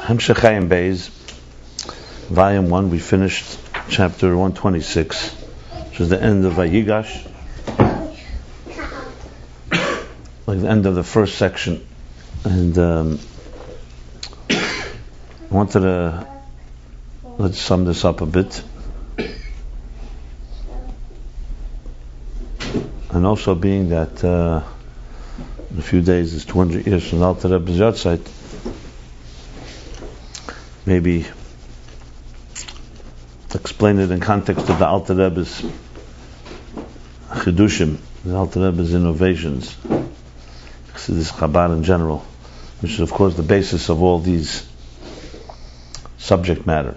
Ayin Beis, Volume 1, we finished chapter 126, which is the end of Vayigash, like the end of the first section. And I wanted to let's sum this up a bit. And also being that in a few days is 200 years from the Alter Rebbe's Yahrzeit, maybe explain it in context of the Alter Rebbe's Chidushim, the Alter Rebbe's innovations, this Chabad in general, which is of course the basis of all these subject matter.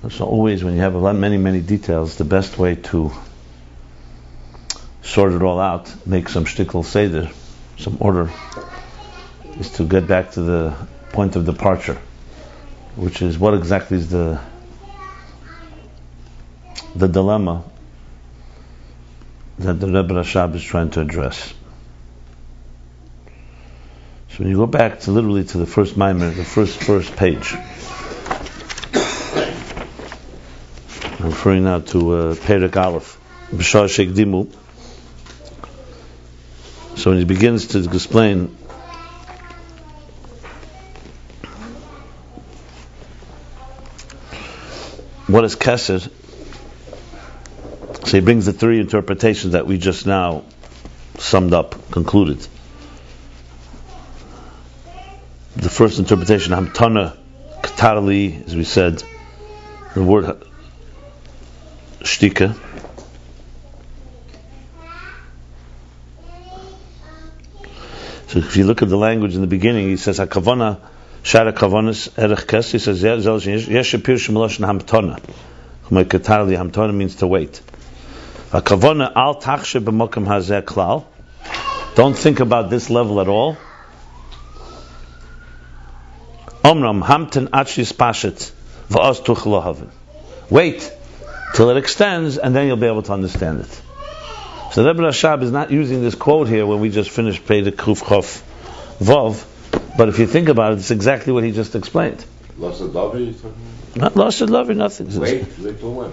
So always when you have many details, the best way to sort it all out, make some shtickle seder, some order, is to get back to the point of departure, which is what exactly is the dilemma that the Rebbe Rashab is trying to address. So when you go back to literally to the first Maimer, the first page, I'm referring now to Perek Aleph, B'shar Shekdimu. So when he begins to explain what is Kesed, so he brings the three interpretations that we just now summed up, concluded. The first interpretation, Hamtana Katarli, as we said, the word Shtika. So if you look at the language in the beginning, he says Hakavana Shara Kavanas Erech Kes. He says Yesh Shapir Shemalosh Hamtana. Katarli Hamtana means to wait. Hakavana Al Tachshe B'Mokam Hazeh Klal. Don't think about this level at all. Omram Hamten Achis Pashet V'Oz Tuchlohavin. Wait till it extends, and then you'll be able to understand it. So the Rebbe Rashab is not using this quote here when we just finished Perek Kuf Chof Vav, but if you think about it, it's exactly what he just explained. Lost of love, you're talking about? Not lost of love, nothing. Wait till when?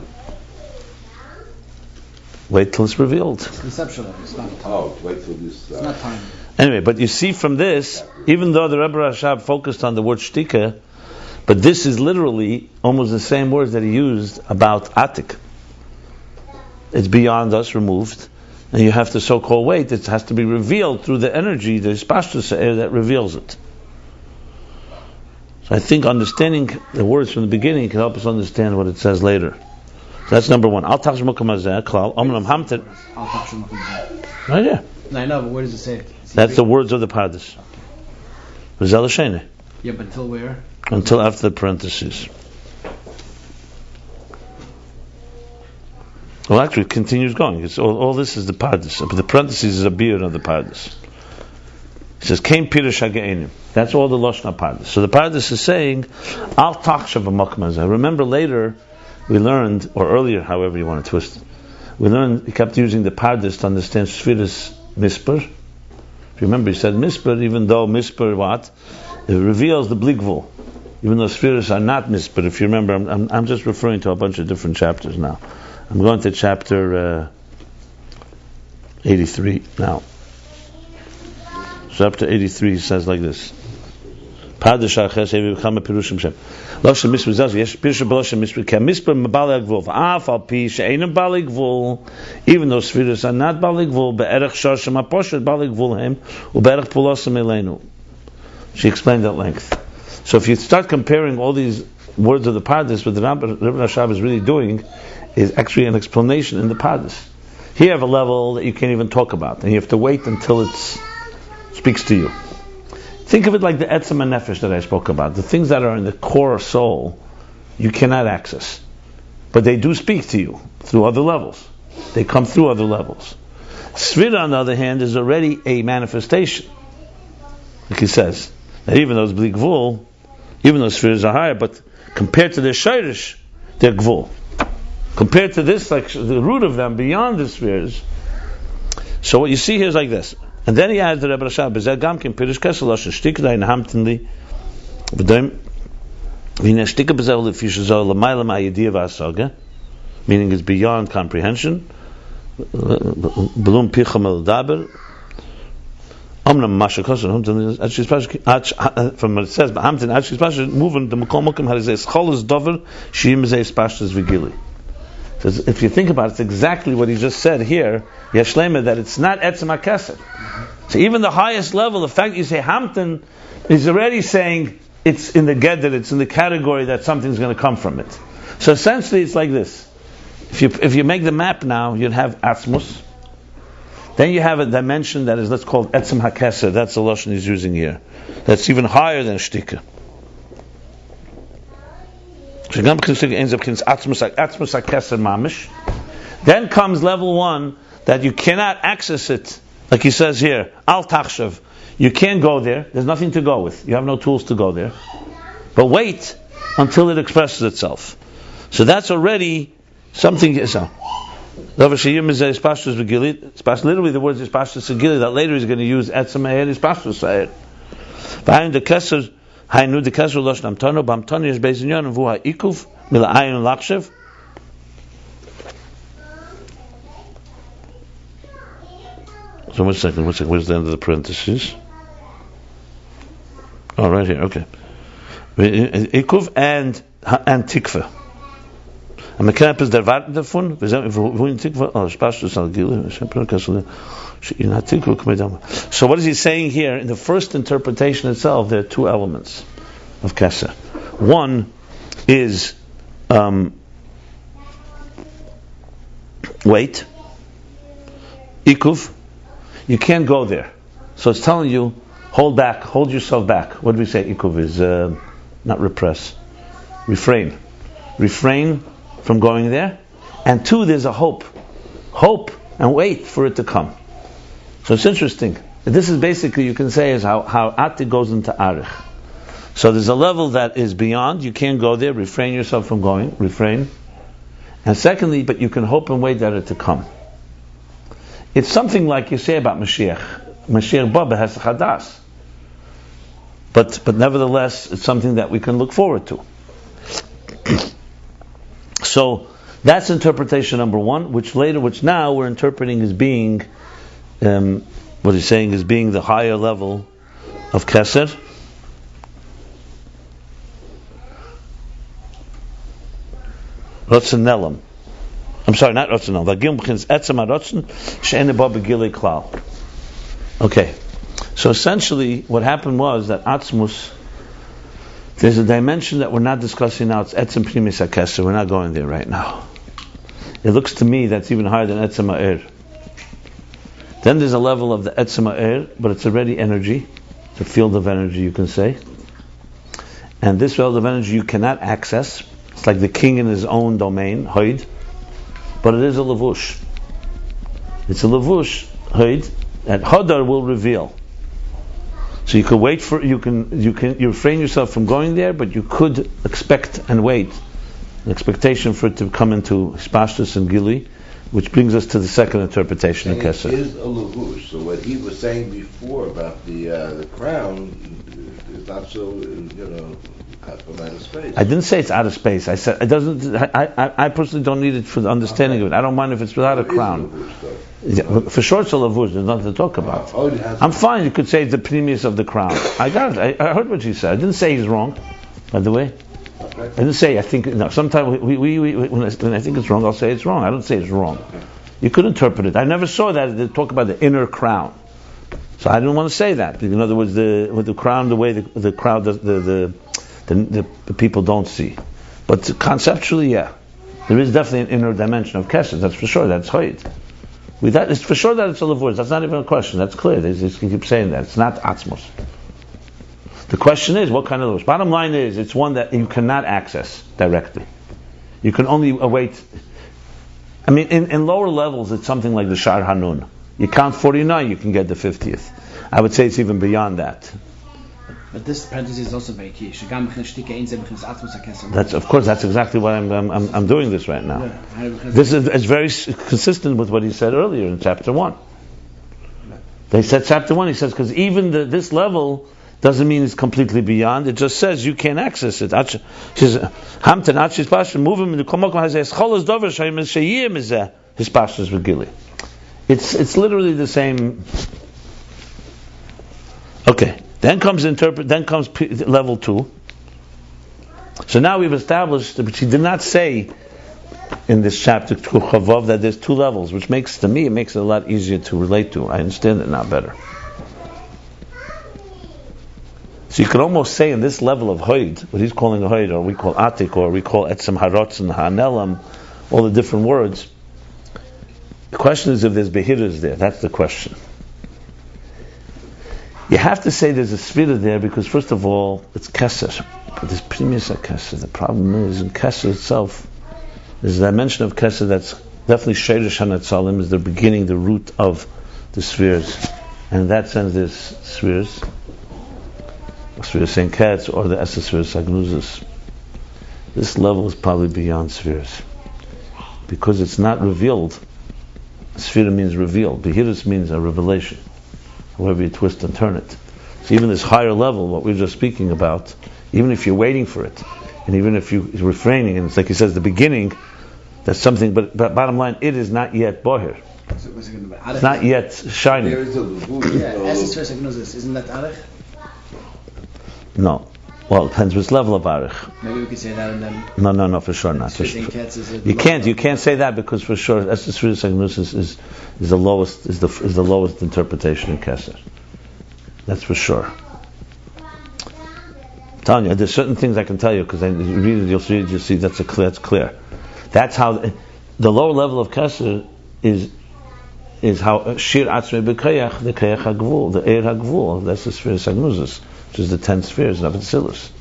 Wait till it's revealed. It's conceptual, it's not time. Oh, wait till this. It's not time. Anyway, but you see from this, even though the Rebbe Rashab focused on the word shtika, but this is literally almost the same words that he used about Atik. It's beyond us, removed, and you have to so-called wait. It has to be revealed through the energy, the Spashtus air that reveals it. So I think understanding the words from the beginning can help us understand what it says later. So that's number one. Al Tachsh Mokam Hazeh Klal Omram Hamten. Right, yeah. I know, but where does it say it? That's the words of the Pardes. Rizal Shene. Yeah, but until where? Until after the parentheses. Well, actually, it continues going. It's all this is the Pardes, but the parentheses is a beard of the Pardes. It says, "Came Pirush Hage'enim." That's all the Loshna Pardes. So the Pardes is saying, "Al Tachshav B'Mokam Hazeh." Remember, later we learned, or earlier, however you want to twist it, we kept using the Pardes to understand Sfiris Misper. If you remember, he said Misper, even though Misper what? It reveals the Bligvul. Even though spheres are not Misper. If you remember, I'm just referring to a bunch of different chapters now. I'm going to chapter 83 now. Chapter 83 says like this. Even though spheres are not baligvul, she explained at length. So if you start comparing all these words of the Pardes, what the Rebbe Rashab is really doing is actually an explanation in the Pardes. Here you have a level that you can't even talk about, and you have to wait until it speaks to you. Think of it like the Etzem and Nefesh that I spoke about. The things that are in the core soul, you cannot access. But they do speak to you through other levels. They come through other levels. Svira, on the other hand, is already a manifestation. Like he says, that even though it's Bli Gvul, even though spheres are higher, but compared to their Shairish, they're Gvul. Compared to this, like the root of them, beyond the spheres, So what you see here is like this. And then he adds the Rebbe Rashab, Bezeh Gam Kim Pirish Kesel Lashon Shtikra in Hamtenli V'doim V'ineh Shtikra Bezeh Lefi Shezor L'mayla Ma'yidiyah V'asaga, meaning it's beyond comprehension. Belum Picham El Daber Omnam Mashakos from what it says, but Hamten Achis Pashas moving the Makom Mokim Harizeh Scholas Dover Shim Zeh Pashas Vigili. If you think about it, it's exactly what he just said here, Yashlema, that it's not Etzem HaKesed. So even the highest level, the fact that you say Hamten is already saying it's in the Gedder, it's in the category that something's going to come from it. So essentially it's like this. If you make the map now, you'd have Atzmus. Then you have a dimension that is, let's call it Etzem HaKesed. That's the Lashon he's using here. That's even higher than Shtika. Then comes level 1, that you cannot access it, like he says here, Al Tachshav. You can't go there. There's nothing to go with. You have no tools to go there. But wait until it expresses itself. So that's already something. Literally, the word is Pashtus Vigili. That later he's going to use Etzem Eir is Pashtus Eir. Behind the Kesser. Haynu the Kesser Lashon Amtano Bamtani is based on Yon and Vuha Ikuf Mila Ayin Lakshev. So one second, where's the end of the parentheses? Oh, right here, okay. Ikuf and Tikva. And the camp is der Warten davon, wohin Tikva, Spashtus Al-Gili, so what is he saying here? In the first interpretation itself, there are two elements of Kesser. One is wait, Ikuf. You can't go there. So it's telling you, hold yourself back. What do we say? Ikuv is not repress, refrain from going there. And 2, there's a hope and wait for it to come. So it's interesting. This is basically, you can say, is how Ati goes into Arich. So there's a level that is beyond. You can't go there. Refrain yourself from going. Refrain. And secondly, but you can hope and wait that it to come. It's something like you say about Mashiach. Mashiach Baba has a chadas. But nevertheless, it's something that we can look forward to. So that's interpretation number 1, which now we're interpreting as being, what he's saying is being the higher level of Kesser. Rotzenelam. I'm sorry, not Rotzenelam. Vagim b'chins etzem ha-rotzen she'ene bo b'gilei klal. Okay. So essentially, what happened was that Atzmus, there's a dimension that we're not discussing now. It's Etzem Primis HaKesser. We're not going there right now. It looks to me that's even higher than Etzem HaEr. Then there's a level of the Etzem HaEr, but it's already energy. It's a field of energy, you can say. And this field of energy you cannot access. It's like the king in his own domain, Hoid. But it is a Levush. It's a Levush, Hoid, that Hadar will reveal. So you could wait for, you refrain yourself from going there, but you could expect and wait, an expectation for it to come into Spashtus and Gili, which brings us to the second interpretation of Kesser. It is a levush. So what he was saying before about the crown is not so, cut from outer space. I didn't say it's out of space. I said it doesn't. I personally don't need it for the understanding of it. I don't mind if it's without a crown. For sure, it's a lavush. There's nothing to talk about. I'm fine. You could say it's the premise of the crown. I got it. I heard what you said. I didn't say he's wrong. By the way, I didn't say. I think no. Sometimes when I think it's wrong, I'll say it's wrong. I don't say it's wrong. You could interpret it. I never saw that they talk about the inner crown. So I didn't want to say that. In other words, with the crown, the way the crowd does, the people don't see. But conceptually, yeah, there is definitely an inner dimension of Kesser. That's for sure. That's Hoyt. It's for sure that it's a Levush. That's not even a question. That's clear. They keep saying that. It's not Atzmos. The question is, what kind of Levush? Bottom line is, it's one that you cannot access directly. You can only await. I mean, in lower levels, it's something like the Shar Hanun. You count 49, you can get the 50th. I would say it's even beyond that. But this parenthesis is also very key. That's, of course, that's exactly why I'm doing this right now. This is very consistent with what he said earlier in chapter 1. They said chapter 1, he says, because even this level doesn't mean it's completely beyond. It just says you can't access it. It's literally the same. Okay. Then comes level 2. So now we've established, which he did not say in this chapter Chavav, that there's 2 levels, which makes it a lot easier to relate to. I understand it now better. So you could almost say in this level of Hoid, what he's calling a Hoid, or we call Atik, or we call Etzem Harotz and Ha'anelam, all the different words. The question is if there's Behiras there. That's the question. You have to say there's a Sfira there because, first of all, it's Keser. But there's Primus Keser. The problem is, in Keser itself, there's a dimension of Keser that's definitely Sheirish HaNetzalim, is the beginning, the root of the spheres. And in that sense, there's spheres. Spheres St. Katz, or the Essa spheres Agnuzis. This level is probably beyond spheres. Because it's not revealed. Sphera means revealed. Behiras means a revelation. However you twist and turn it. So even this higher level, what we were just speaking about, even if you're waiting for it, and even if you're refraining, and it's like he says, the beginning, that's something, but bottom line, it is not yet boher. It's not yet shining. There is a levush. Isn't that Arich? No. Well, it depends which level of Arich. Maybe we could say that and then... No, for sure not. You can't say that because for sure, Estes is the lowest interpretation in Keser. That's for sure. I'm telling you, there's certain things I can tell you because you read it, you'll see that's clear. That's how the lower level of Keser is how Shir Atzmei B'Kayach, the Kayach HaGvul, the Eir HaGvul, that's the sphere Sagnuzis, which is the 10 spheres of Atzilus.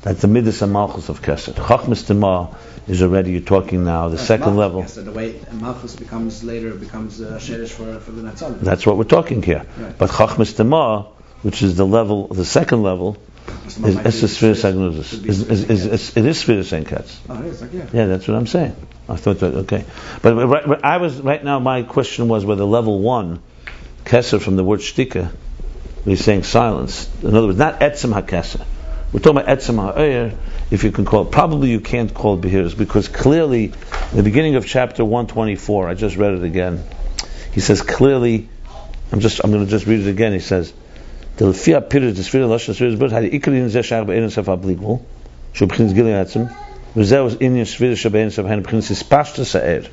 That's the Midas and Malchus of Keser. Chachmas Tima is already, you're talking now, the second level. Keser, the way Malchus becomes Sherish for the Netzalim. That's what we're talking here. Right. But Chachmas Tima, which is the second level, is Sphere Sagnuzis. It is Sphere St. Katz. Oh, it is, like, yeah, that's what I'm saying. I thought that, okay. But right now, my question was whether level 1, Keser from the word Shtika, he's saying silence. In other words, not Etzem HaKeser. We're talking about Etzem HaEir, if you can call it. Probably you can't call it Behiras, because clearly, in the beginning of chapter 124, I just read it again, he says clearly, I'm going to just read it again, he says, the Lefia Pirid, the Sfira Lashon Sfira Zbud, had the Ikarin Zeh Shach Be'erin Sef HaBligvul, Shu B'chinas Gili Etzem, V'zeh was Inyan Sfira Shebe'erin Sef HaEir, B'chinas Ispashta Sa'er.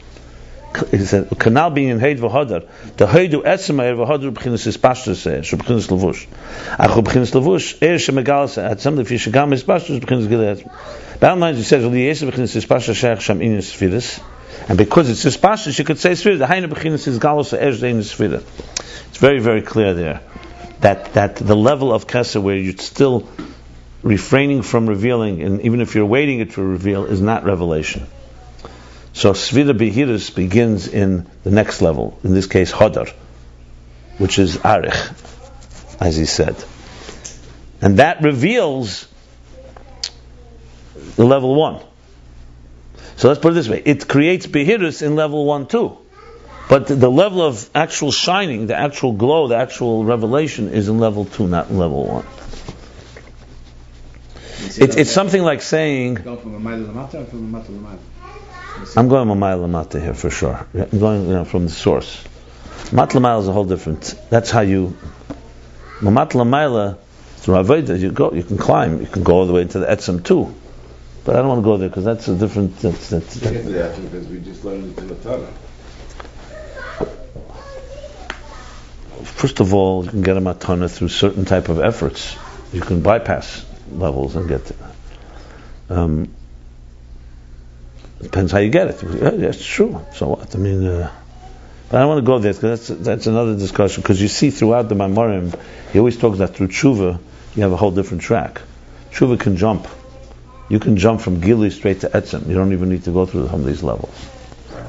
He said, "Canal being in Heid v'Hadar, the Heidu Etzem Eir v'Hadar b'chinas Ispashtus Eir, so b'chinas Levush. Achu b'chinas Levush Eir shemegalas Etzem, the Fishagam Ispashtus b'chinas Gilei Etzem." Bottom line, he says, "Well, the Yesef b'chinas Ispashtus Sheikh Sham Inyan Sfiris," and because it's Ispashtus, you could say Sfiris. The Hainu b'chinas is Galos Eir Zein Sfiris. It's very, very clear there that the level of Keser where you're still refraining from revealing, and even if you're waiting it to reveal, is not revelation. So Svira Behiras begins in the next level, in this case Hadar, which is Arich, as he said. And that reveals the level 1. So let's put it this way, it creates Behiras in level 1 too. But the level of actual shining, the actual glow, the actual revelation is in level 2, not in level 1. It's something like saying... Go from a mile lamata or from a mata lamata? I'm going Mamayla Lamata here for sure. I'm going from the source. Mat Lamayla is a whole different. That's how you. Mat Lamayla, through Avodah, you can climb. You can go all the way into the Etzem too. But I don't want to go there because that's a different. That's because we just learned it in the Torah. First of all, you can get a matana through certain type of efforts. You can bypass levels and get there. Depends how you get it. Yeah, that's true. So what? I mean, but I don't want to go there because that's another discussion. Because you see throughout the Mamorim, he always talks that through tshuva you have a whole different track. Tshuva can jump. You can jump from Gili straight to Etzem. You don't even need to go through some of these levels.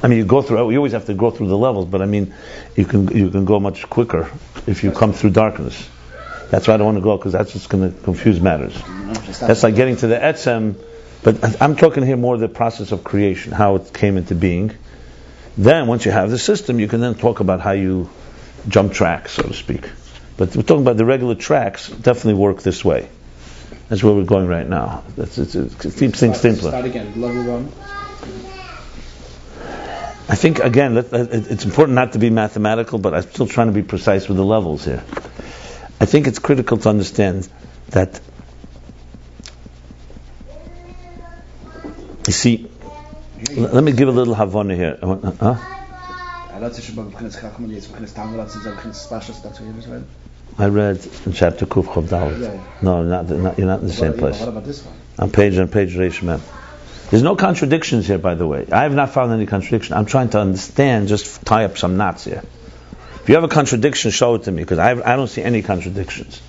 I mean, you always have to go through the levels, but I mean, you can go much quicker if you come through darkness. That's why I don't want to go because that's just going to confuse matters. That's like getting to the Etzem. But I'm talking here more the process of creation, how it came into being. Then, once you have the system, you can then talk about how you jump tracks, so to speak. But we're talking about the regular tracks, definitely work this way. That's where we're going right now. It keeps things simpler. Start again. Level 1. I think, again, it's important not to be mathematical, but I'm still trying to be precise with the levels here. I think it's critical to understand that, you see, let me give a little Havana here. I read in chapter Kuf Chav Dalet. No, you're not in the same place. What about this one? On page Reish Mem. There's no contradictions here, by the way. I have not found any contradiction. I'm trying to understand, just tie up some knots here. If you have a contradiction, show it to me, because I don't see any contradictions.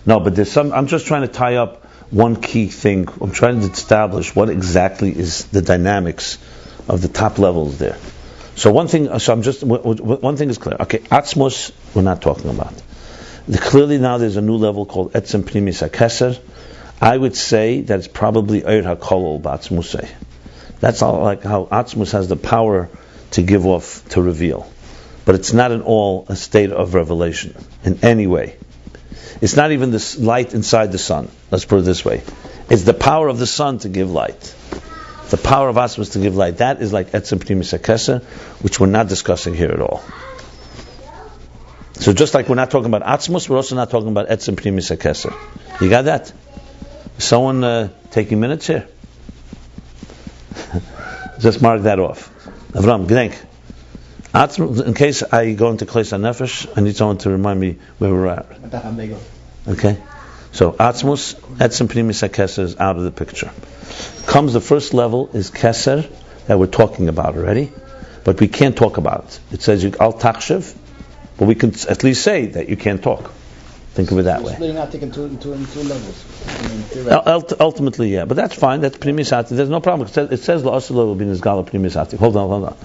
No, but there's some. I'm just trying to tie up one key thing. I'm trying to establish what exactly is the dynamics of the top levels there. So one thing is clear. Okay, Atzmus, we're not talking about. Clearly now there's a new level called Etzem Pnimis HaKeser. I would say that it's probably Eir HaKolol B'Atzmusei. That's like how Atzmus has the power to give off, to reveal. But it's not at all a state of revelation in any way. It's not even the light inside the sun. Let's put it this way. It's the power of the sun to give light. The power of Atzmus to give light. That is like Etzem Pnimis HaKeser, which we're not discussing here at all. So just like we're not talking about Atzmus, we're also not talking about Etzem Pnimis HaKeser. You got that? Someone taking minutes here? Just mark that off. Avram, gedenk. In case I go into Kleis HaNefesh, I need someone to remind me where we're at. Okay? So Atzmus, Etzem Pnimis HaKeser is out of the picture. Comes the first level is Keser, that we're talking about already, but we can't talk about it. It says Al Takshiv, but we can at least say that you can't talk. Think of it that way. Splitting out in two levels. Ultimately, yeah, but that's fine. That's Pnimis Hati. There's no problem. It says La'asala will be Nizgala Pnimis Hati. Hold on.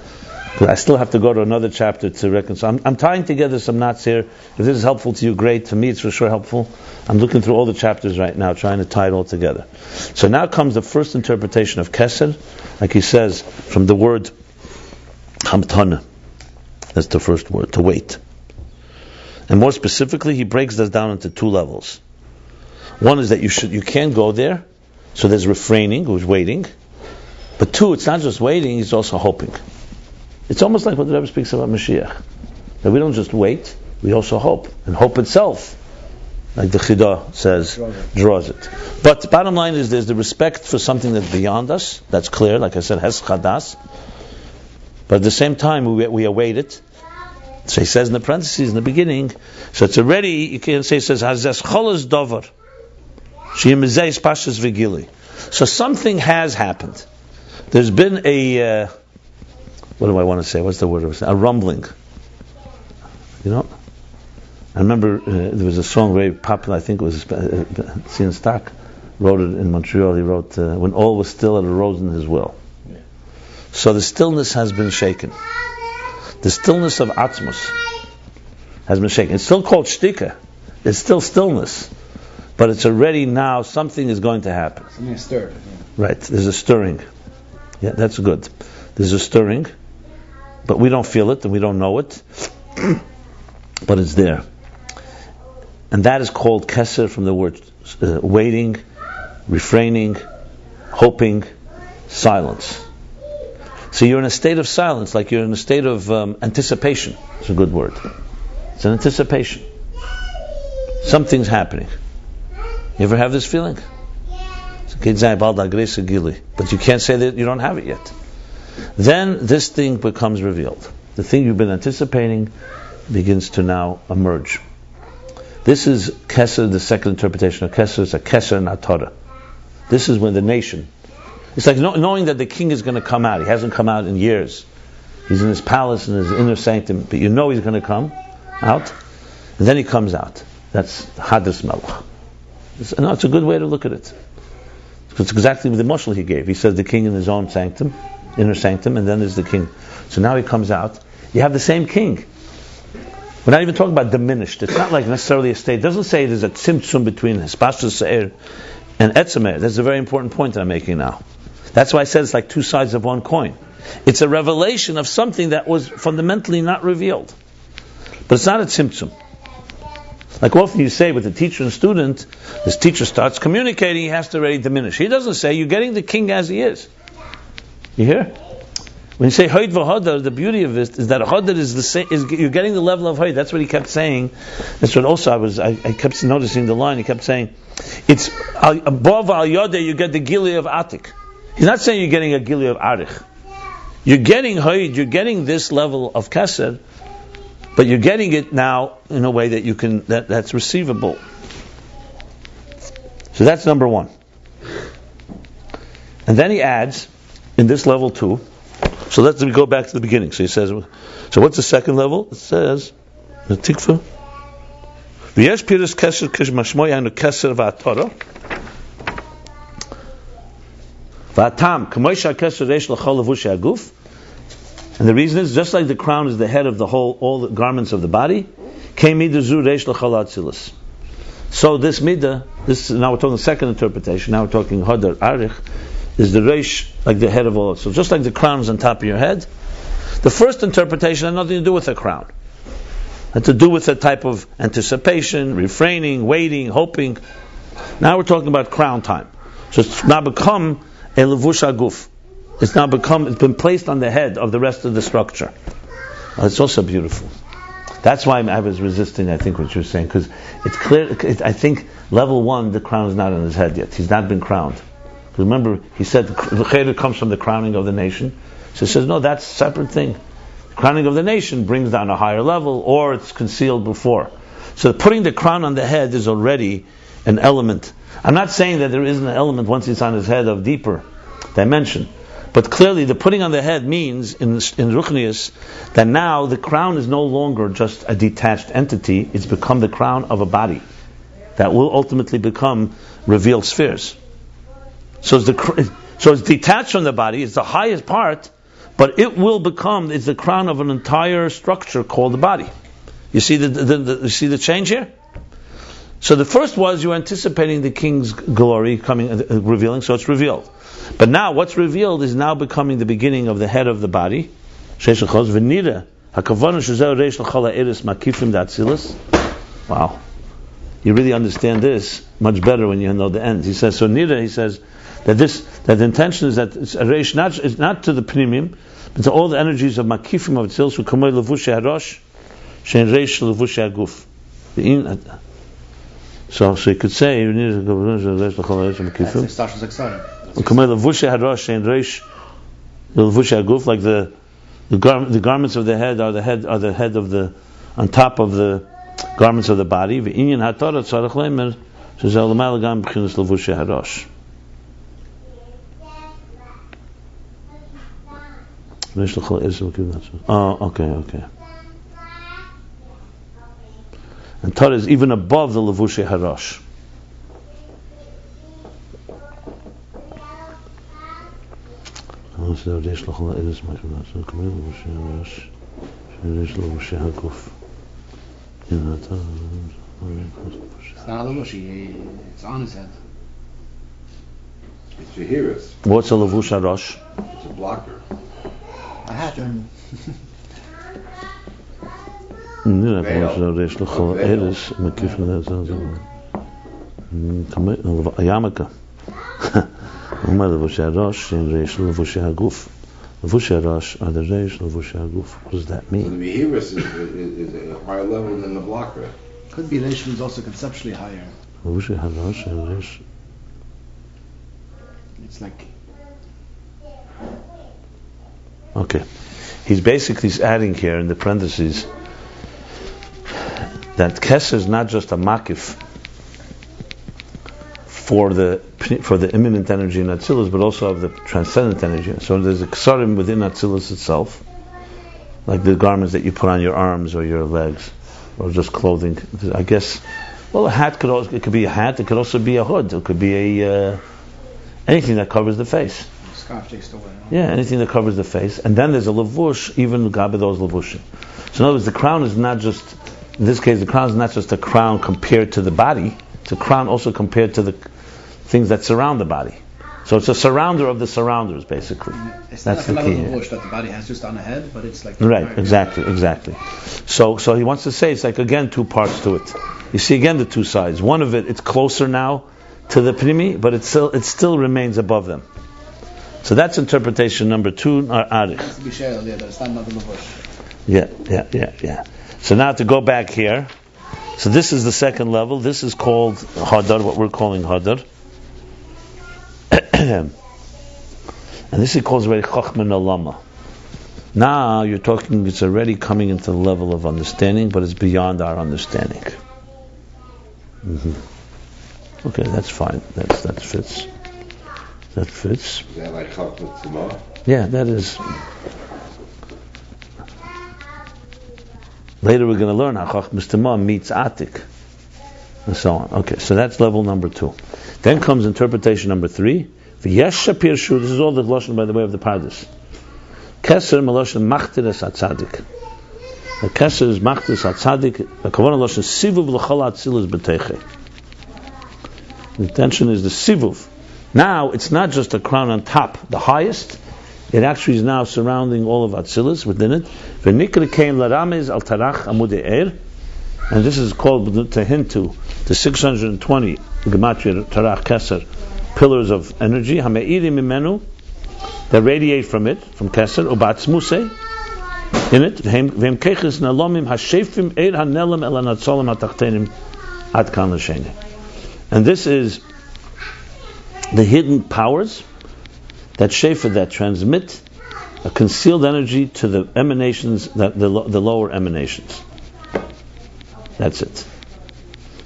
I still have to go to another chapter to reconcile. I'm tying together some knots here. If this is helpful to you, great. To me, it's for sure helpful. I'm looking through all the chapters right now, trying to tie it all together. So now comes the first interpretation of Keser, like he says, from the word Hamtana. That's the first word, to wait. And more specifically, he breaks this down into two levels. One is that you can't go there, so there's refraining, who's waiting. But two, it's not just waiting, he's also hoping. It's almost like what the Rebbe speaks about Mashiach. That we don't just wait, we also hope. And hope itself, like the Chidah says, draws it. But the bottom line is there's the respect for something that's beyond us. That's clear, like I said, Hes Chadas. But at the same time, we await it. So he says in the parentheses in the beginning, so it's already, you can say, it says, Hazes Cholas Dover. Shiyemizei Pashas Vigili. So something has happened. There's been a, what do I want to say? What's the word? A rumbling. You know? I remember there was a song very popular, I think it was Cian Stark wrote it in Montreal. He wrote, when all was still, it arose in his will. Yeah. So the stillness has been shaken. The stillness of Atzmus has been shaken. It's still called Shtika. It's still stillness. But it's already now, something is going to happen. Something is stirred. Yeah. Right, there's a stirring. Yeah, that's good. There's a stirring, but we don't feel it and we don't know it. But it's there. And that is called Keser from the word waiting, refraining, hoping, silence. So you're in a state of silence, like you're in a state of anticipation. It's a good word. It's an anticipation. Something's happening. You ever have this feeling? But you can't say that you don't have it yet. Then this thing becomes revealed. The thing you've been anticipating begins to now emerge. This is Keser, the second interpretation of Keser. It's a Keser Natorah. This is when the nation, it's like knowing that the king is going to come out. He hasn't come out in years. He's in his palace, in his inner sanctum, but you know he's going to come out. And then he comes out. That's Hadras Melech. It's a good way to look at it. It's exactly the mashal he gave. He says the king in his own sanctum, inner sanctum, and then there's the king. So now he comes out. You have the same king. We're not even talking about diminished. It's not like necessarily a state. It doesn't say there's a tzimtzum between Hispashtus Se'er and Etzemer. That's a very important point that I'm making now. That's why I said it's like two sides of one coin. It's a revelation of something that was fundamentally not revealed. But it's not a tzimtzum. Like often you say with a teacher and student, this teacher starts communicating, he has to already diminish. He doesn't say, you're getting the king as he is. You hear? When you say Hoyd v'hodar, the beauty of it is that hodar is the same, you're getting the level of Hoyd. That's what he kept saying. That's what also I kept noticing the line. He kept saying, it's above al yodeh you get the gili of atik. He's not saying you're getting a gili of arich. You're getting Hoyd, you're getting this level of kesed, but you're getting it now in a way that you can that's receivable. So that's number one. And then he adds in this level 2. So let's go back to the beginning. So he says, so what's the second level? It says the tikva. V'yesh piras keser kishmashmoy anu keser v'atara. V'atam k'moisha keser reish l'chol levush haguf. And the reason is, just like the crown is the head of the whole, all the garments of the body, so this midah, now we're talking the second interpretation, now we're talking hodar arich, is the reish, like the head of all. So just like the crown is on top of your head, the first interpretation had nothing to do with the crown. It had to do with a type of anticipation, refraining, waiting, hoping. Now we're talking about crown time. So it's now become a levush haguf. It's been placed on the head of the rest of the structure. It's also beautiful. That's why I was resisting, I think, what you're saying, because it's clear, I think level 1, the crown is not on his head yet. He's not been crowned. Remember, he said the cheder comes from the crowning of the nation. So he says, no, that's a separate thing. The crowning of the nation brings down a higher level, or it's concealed before. So putting the crown on the head is already an element. I'm not saying that there isn't an element once it's on his head of deeper dimension. But clearly, the putting on the head means, in Ruchnius, that now the crown is no longer just a detached entity, it's become the crown of a body that will ultimately become revealed spheres. So it's detached from the body, it's the highest part, but it will become, it's the crown of an entire structure called the body. You see you see the change here? So the first was you anticipating the king's glory coming, revealing, so it's revealed. But now what's revealed is now becoming the beginning of the head of the body. Wow. You really understand this much better when you know the end. He says, so Nira, he says, that the intention is that it's a reish, not to the pnimim, but to all the energies of makifim of Atzilus, who kamei levush harosh, shein reish levush haguf. So you could say, like the garments of the head are the head of the on top of the garments of the body. Oh, okay. And Torah is even above the Levushei Harash. It's not a Levushi, it's on his head. It's Yehiris. What's a Levush Harash? It's a blocker. A hat. Yarmulke. Levushei Harash and reish levushei haguf. Levushei Harash are the reish levushei haguf. What does that mean? So the Yehiris is a higher level than the blocker. Could be reish is also conceptually higher. Levushei Harash and reish. It's like. Okay. He's basically adding here in the parentheses that Keser is not just a makif for the imminent energy in Atzilus, but also of the transcendent energy. So there's a ksarim within Atzilus itself, like the garments that you put on your arms or your legs, or just clothing. I guess, well, a hat it could be a hat. It could also be a hood. It could be anything that covers the face. Scarf takes away. Yeah, anything that covers the face. And then there's a levush, even gabe those levushim. So in other words, the crown is not just, in this case, the crown is not just a crown compared to the body. It's a crown also compared to the things that surround the body. So it's a surrounder of the surrounders, basically. It's That's not the like key a level here. of bush that the body has just on the head, but it's like Right, exactly. So he wants to say it's like, again, two parts to it. You see again the two sides. One of it, it's closer now to the Pnimi, but it still remains above them. So that's interpretation number 2, Arich. It's to be shared, yeah, it's not another bush. Yeah. So now to go back here. So this is the second level. This is called Hadar, what we're calling Hadar. And this he calls already Chochmah Nalama. Now you're talking, it's already coming into the level of understanding, but it's beyond our understanding. Okay, that's fine. That fits. That fits. Is that like Chochmah Tzimah? Yeah, that is. Later we're going to learn how Chochmah Tzimah meets Atik, and so on. Okay, so that's level number 2. Then comes interpretation number 3. V'yesh shapir shu. This is all the lashon, by the way, of the Pardes. Keser meloshen machtiras atzadik. The keser is machtiras atzadik. The kavanah lashon sivuv l'chol atzilus b'teiche. The intention is the sivuv. Now it's not just a crown on top, the highest. It actually is now surrounding all of Atzilus within it. V'nikra kein l'ramez al tarach amudei er. And this is called to hint to the 620 gematria tarach keser pillars of energy. Hame'irim imenu, that radiate from it, from keser ubatzmuse in it. V'hem keches nalomim hashefim eir hanelam el hanatzolim hatachtenim ad kan l'sheni. And this is the hidden powers that shefa, that transmit a concealed energy to the emanations, the lower emanations. That's it.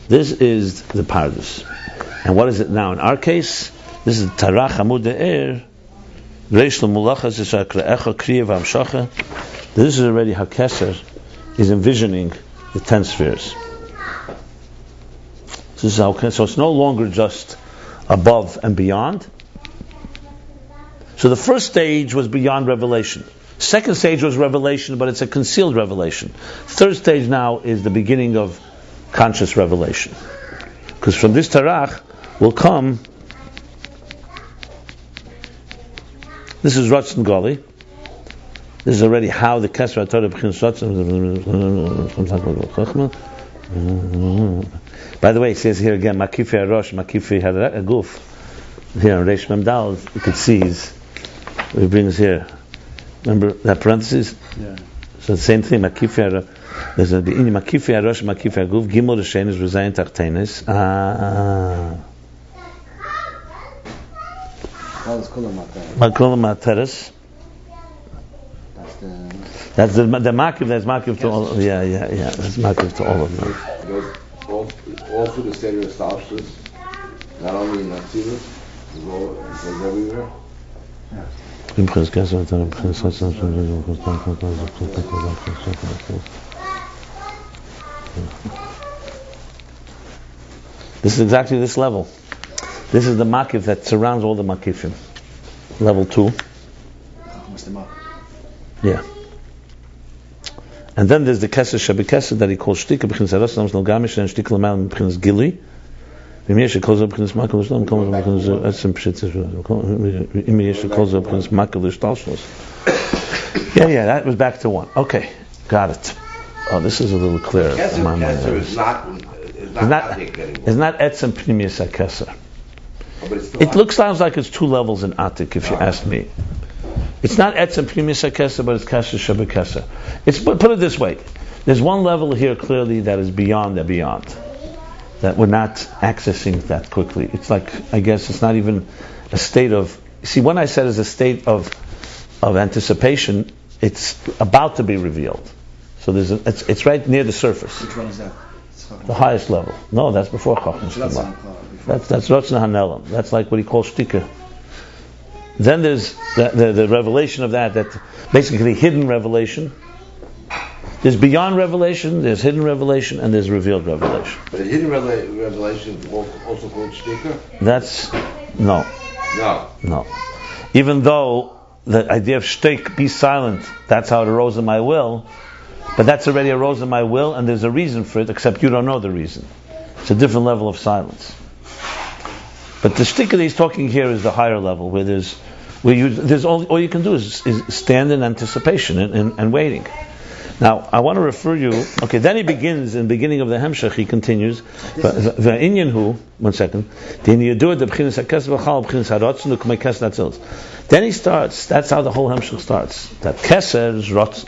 This is the Pardes. And what is it now? In our case, this is Tarach Amud E'er, Reish L'Mulachas Yishakra'echa Kriya V'Amshacha. This is already how Keser is envisioning the 10 spheres. This is how, so it's no longer just above and beyond. So the first stage was beyond revelation. Second stage was revelation, but it's a concealed revelation. Third stage now is the beginning of conscious revelation. Because from this Tarach will come, this is Ratzon Gali. This is already how the Kesra Torah begins Ratzon. By the way, it says here again, Makifi Arosh, Makifi Haguf. Here on Reish Mem Dal, you could see he brings here. Remember that parenthesis? Yeah. So the same thing, Makifi Arosh. There's a Makifi Arosh, Makifi Haguf, Gimel Reshenis, Rezayin Tachtenis. Makulam Materes. That's the Makiv, that's Makiv to all. Yeah. That's Makiv to all of them. It goes all through the state of Starships, not only in Atzilus, it goes everywhere. This is exactly this level. This is the Makiv that surrounds all the Makifim. Level 2. Yeah. And then there's the Keser Shebekesser that he calls Shtika B'chinas Aros Nams Nalgamish and Shtika L'Mal B'chinas Gili. V'miyesha calls up B'chinas Makal L'Shlam calls up B'chinas Etzim Pshitz V'miyesha calls up B'chinas Makal L'Shtalshlos. Yeah, that was back to 1. Okay, got it. Oh, this is a little clearer. Keser is not Etzim Pnimiyas HaKeser. It sounds like it's 2 levels in Atik, if you ask me. It's not Etzem Pnimiyas HaKeser, but it's Keser Shebekesser. Put it this way. There's one level here clearly that is beyond the beyond. That we're not accessing that quickly. It's like, I guess it's not even a state of... See, when I said it's a state of anticipation, it's about to be revealed. So it's right near the surface. Which one is that? The highest level. No, that's before Chochmah. That's Ratzon Hanelam. That's like what he calls Shtika. Then there's the revelation of that basically hidden revelation. There's beyond revelation, there's hidden revelation, and there's revealed revelation. But the hidden revelation is also called Shtika? That's... No. Even though the idea of shtik, be silent, that's how it arose in my will, but that's already arose in my will, and there's a reason for it, except you don't know the reason. It's a different level of silence. But the shtika that he's talking here is the higher level, where there's all you can do is stand in anticipation and waiting. Now, I want to refer you. Okay, then he begins in the beginning of the Hemshech. He continues. Va'inyan hu. 1 second. Then he starts. That's how the whole Hemshech starts. That keser is rotzen.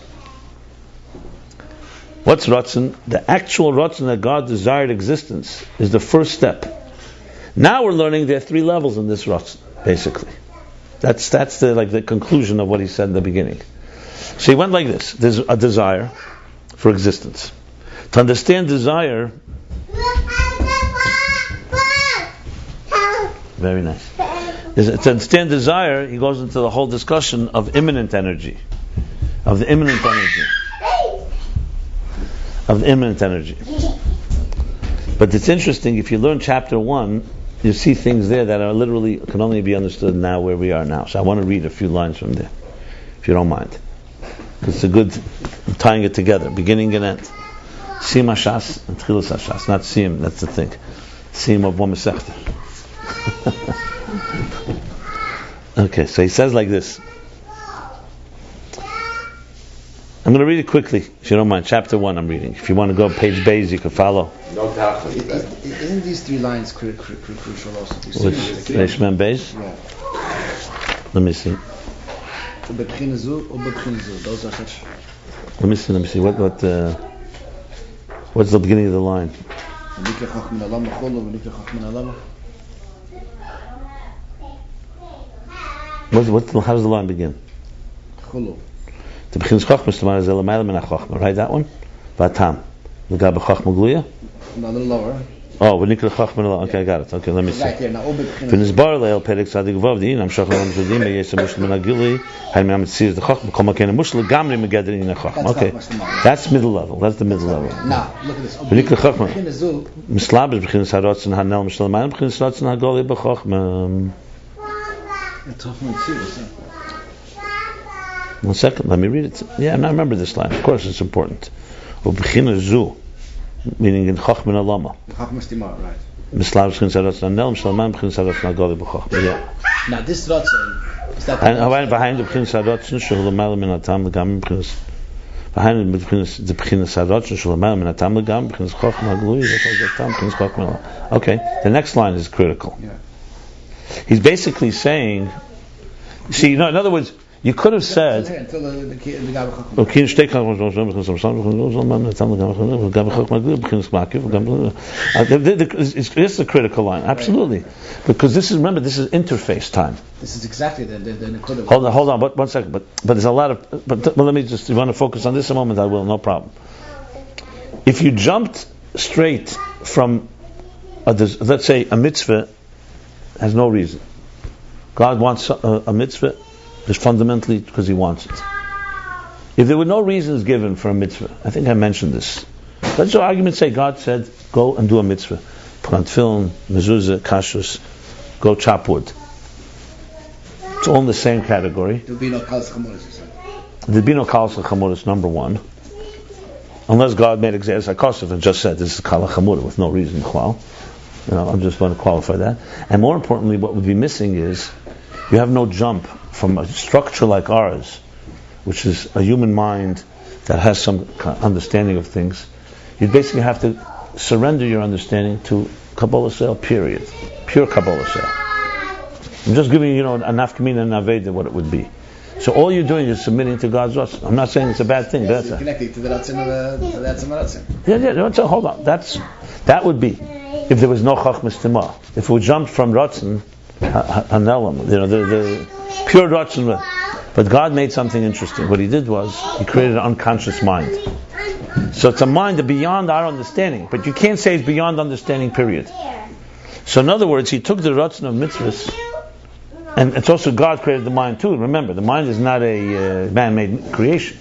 What's rotzen? The actual rotzen that God desired existence is the first step. Now we're learning there are 3 levels in this rotzen, basically. That's the conclusion of what he said in the beginning. So he went like this. There's a desire for existence. To understand desire, very nice. To understand desire, he goes into the whole discussion of immanent energy. Of the immanent energy. But it's interesting, if you learn chapter 1, you see things there that are literally can only be understood now where we are now. So I want to read a few lines from there, if you don't mind. It's a good tying it together, beginning and end. Siyum Hashas and Tchilas Hashas, not Siyum, that's the thing. Siyum of one Masechta. Okay, so he says like this. I'm going to read it quickly, if you don't mind. Chapter 1 I'm reading. If you want to go page Beis, you can follow. No doubt. Isn't these 3 lines crucial also? Which, Reishman Beis? Yeah. Let me see. Those are such. Let me see. What's the beginning of the line? How does the line begin? The begins Chachmas to is Elamayla min Chachma, right? That one. Vatam. L'gab Chachma Gluya. A little lower. Oh, v'nikra Chachma. Okay, I got it. Okay, let me see. Right here now. V'nizbar leil perek tzadik vav di'inam shachar l'mzudim yesem mushel min agili hayim yam tzir the Chachma kol makena mushel gamri megedrin in Chachma. Okay, that's middle level. That's the middle level. Now look at this. V'nikra Chachma. Mislab is b'chinas harotzen hanel mishel mayim b'chinas harotzen hagoli b'Chachma. 1 second, let me read it. Yeah, and I remember this line. Of course, it's important. Ubchina zu, meaning in Chachma Lama. Chachma Stimar, right? Mislav B'chinas Harotzen Hanel Mishel Mayim b'chinas Harotzen hagoli b'Chachma. Yeah. Now this rotzen is that. Behind the b'chinas harotzen shul l'mayla min atam l'gam b'chinas. Behind the b'chinas harotzen shul l'mayla min atam l'gam b'chinas Chachma hagluy v'chol b'chinas Chachma. Okay, the next line is critical. Yeah. He's basically saying, see, in other words, you could have said, it's a critical line, absolutely, because this is interface time. This is exactly the Hold on, but 1 second, but there's a lot of, but let me just, you want to focus on this a moment, I will, no problem. If you jumped straight from, let's say, a mitzvah has no reason. God wants a mitzvah just fundamentally because He wants it. If there were no reasons given for a mitzvah, I think I mentioned this. Let's your argument say God said, go and do a mitzvah. Plant film, mezuzah, kashrus, go chop wood. It's all in the same category. There'll be no kalas chamuris, you said. There'd be no kalas chamuris, number 1. Unless God made examples like Kosov and just said this is kala chamura with no reason. I'm just going to qualify that. And more importantly, what would be missing is you have no jump from a structure like ours, which is a human mind that has some understanding of things. You basically have to surrender your understanding to Kabbalah Sel, period. Pure Kabbalah Sel. I'm just giving you, a nafkamina and aveda what it would be. So all you're doing is submitting to God's Ratzon. I'm not saying it's a bad thing. Yes, you're connecting to the Ratzon of the Ratzon. Yeah, hold on. That would be if there was no Chachmas Tima. If we jumped from Ratzon, Hanelam, the pure Ratzon. But God made something interesting. What He did was He created an unconscious mind. So it's a mind beyond our understanding. But you can't say it's beyond understanding, period. So in other words, He took the Ratzon of mitzvahs, and it's also God created the mind too. Remember, the mind is not a man-made creation.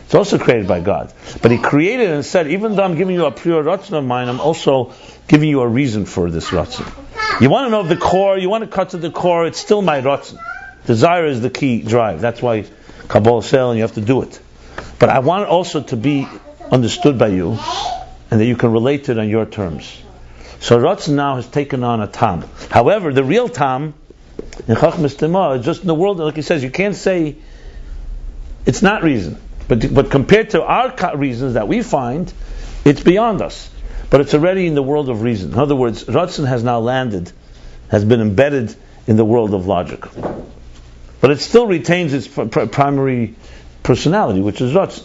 It's also created by God. But He created and said, even though I'm giving you a pure Ratzon of mine, I'm also giving you a reason for this Ratzon. You want to know the core, you want to cut to the core, it's still my Ratzon. Desire is the key drive. That's why Kabbalah Sel, and you have to do it. But I want it also to be understood by you, and that you can relate to it on your terms. So Ratzon now has taken on a tam. However, the real tam in Chachmas Tima is just in the world, like he says, you can't say it's not reason. But compared to our reasons that we find, it's beyond us. But it's already in the world of reason. In other words, Ratzon has now landed, has been embedded in the world of logic. But it still retains its primary personality, which is Ratzon.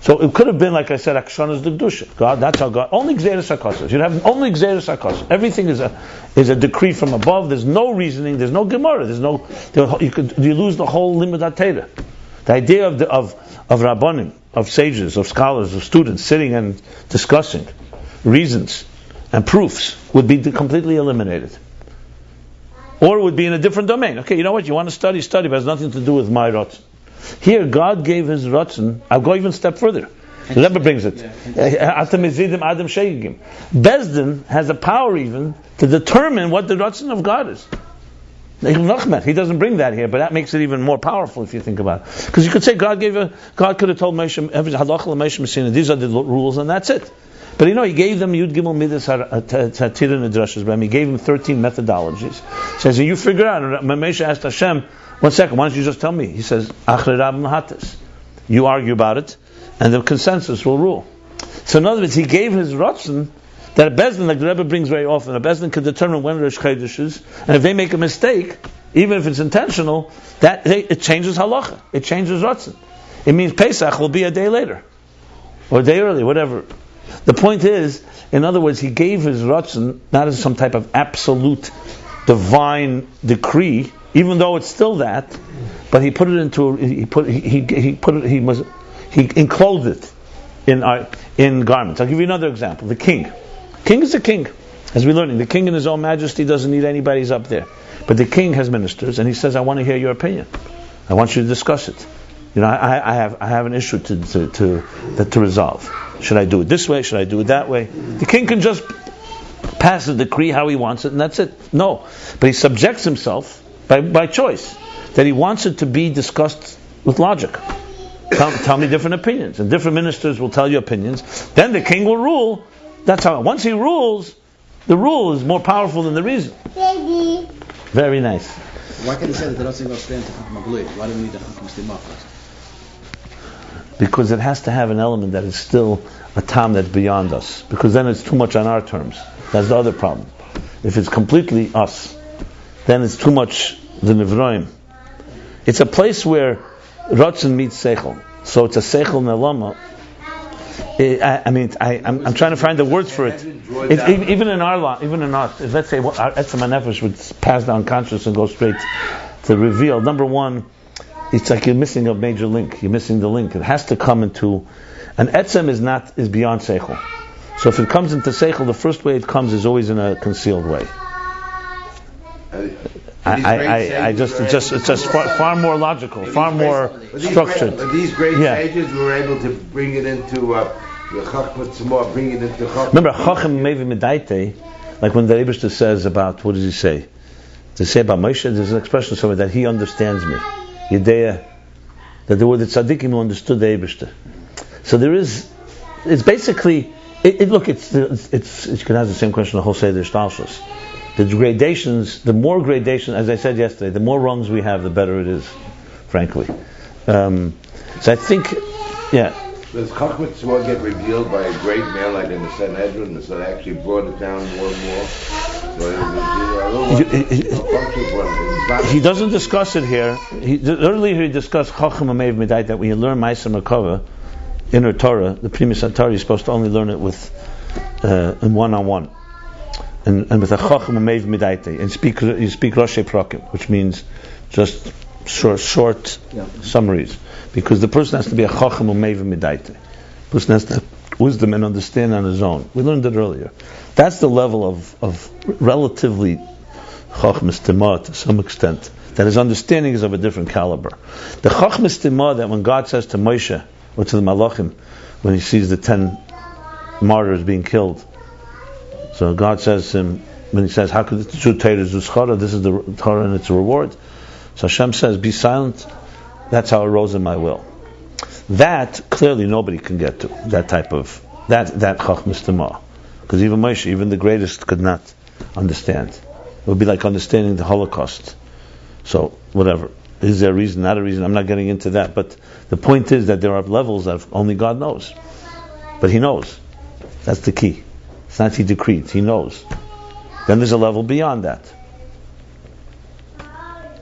So it could have been, like I said, Akshanas Dugdusha. God, that's how God. Only Gzeres HaKosas. You have only Gzeres HaKosas. Everything is a decree from above. There's no reasoning. There's no Gemara. You lose the whole Limud HaTorah. The idea of Rabbanim, of sages, of scholars, of students sitting and discussing reasons and proofs would be completely eliminated. Or it would be in a different domain. Okay, you know what? You want to study, but it has nothing to do with my Ratzon. Here, God gave His Ratzon. I'll go even a step further. The Rebbe brings it. Bezdin has a power even to determine what the Ratzon of God is. He doesn't bring that here, but that makes it even more powerful if you think about it. Because you could say God could have told Moshe, these are the rules, and that's it. But He gave them Yud Gimel Midas Hatira Nedrashas. He gave them 13 methodologies. He says, you figure out. Moshe asked Hashem, 1 second, why don't you just tell me? He says, Achre Rab Mahatis. You argue about it, and the consensus will rule. So in other words, He gave His Ratzon that a Bezdin, like the Rebbe brings very often, a Bezdin can determine when Rosh Chodesh is, and if they make a mistake, even if it's intentional, it changes halacha. It changes Ratzon. It means Pesach will be a day later, or a day early, whatever. The point is, in other words, He gave His Ratzon not as some type of absolute divine decree, even though it's still that, but He put it into He enclosed it in garments. I'll give you another example. The king. King is a king, as we're learning. The king in his own majesty doesn't need anybody's up there. But the king has ministers, and he says, I want to hear your opinion. I want you to discuss it. I have an issue to resolve. Should I do it this way? Should I do it that way? The king can just pass a decree how he wants it, and that's it. No. But he subjects himself by choice, that he wants it to be discussed with logic. Tell me different opinions, and different ministers will tell you opinions. Then the king will rule. That's how. Once he rules, the rule is more powerful than the reason. Baby. Very nice. Why can't he say that the Ratzon goes straight into Chachma Glui? Why do we need the Chachma Stima first? Because it has to have an element that is still a tam that's beyond us. Because then it's too much on our terms. That's the other problem. If it's completely us, then it's too much the Nivroim. It's a place where Ratzon meets Seichel. So it's a Seichel Nelama. I'm trying to find the words for it. Even in our, let's say our Etzem HaNefesh would pass down consciousness and go straight to reveal. Number one, it's like you're missing a major link. You're missing the link. It has to come into, and Etzem is beyond Seichel. So if it comes into Seichel, the first way it comes is always in a concealed way. It's just far more logical, far more structured. But these great sages were able to bring it into the Chachma Tzemah, bring it into Chachma. Remember, Chacham Mevi Medaite, like when the Eibishter says about, what does he say? To say about Moshe, there's an expression somewhere that he understands me. Yedea, that there were the tzaddikim who understood the Eibishter. So there is, it's basically, you can ask the same question the whole Seder Shtalshus. The gradations, the more gradation, as I said yesterday, the more rungs we have, the better it is, frankly. So I think, yeah. Does Chachma Tzemah get revealed by a great man like in the Sanhedrin, so they actually brought it down more and more? He doesn't discuss it here. Earlier he discussed Chacham Amev Midai, that when you learn Ma'aser Merkava, inner Torah, the Primus Torah, you're supposed to only learn it with in one-on-one. And with a Chacham Amev Midaite, and you speak Roshei Prakim, which means just short summaries, because the person has to be a Chacham Amev Midaite. The person has to have wisdom and understand on his own. We learned it earlier. That's the level of relatively Chachmas Tima to some extent, that his understanding is of a different caliber. The Chachmas Tima, that when God says to Moshe or to the Malachim, when he sees the 10 martyrs being killed, so God says to him, when he says, how could the true Torah is Zuschara, this is the Torah and its a reward. So Hashem says, be silent, that's how it arose in my will. That, clearly nobody can get to, that type of, that Chachmas Tima. Because even Moshe, even the greatest, could not understand. It would be like understanding the Holocaust. So, whatever. Is there a reason, not a reason? I'm not getting into that. But the point is that there are levels that only God knows. But He knows. That's the key. It's not He decreed. He knows. Then there's a level beyond that.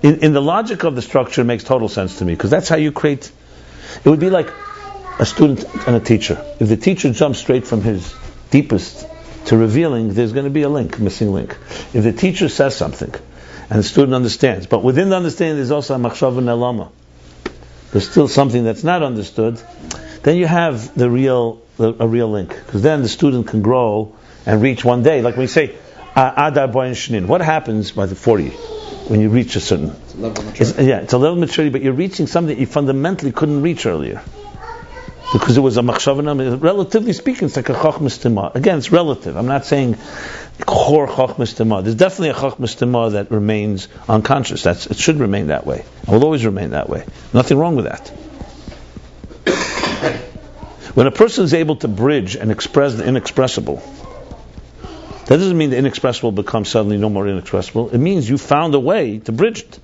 In the logic of the structure, it makes total sense to me. Because that's how you create... It would be like a student and a teacher. If the teacher jumps straight from his deepest to revealing, there's going to be a missing link. If the teacher says something, and the student understands, but within the understanding there's also a machshava nelama, there's still something that's not understood, then you have a real link. Because then the student can grow and reach one day. Like we say, Adar Boyan Shnin. What happens by the 40 when you reach a certain... It's a level of maturity. It's a level of maturity, but you're reaching something that you fundamentally couldn't reach earlier. Because it was a machshavah, relatively speaking, it's like a chokhmah tima. Again, it's relative. I'm not saying chor chokhmah tima. There's definitely a chokhmah tima that remains unconscious. It should remain that way. It will always remain that way. Nothing wrong with that. When a person is able to bridge and express the inexpressible, that doesn't mean the inexpressible becomes suddenly no more inexpressible. It means you found a way to bridge it.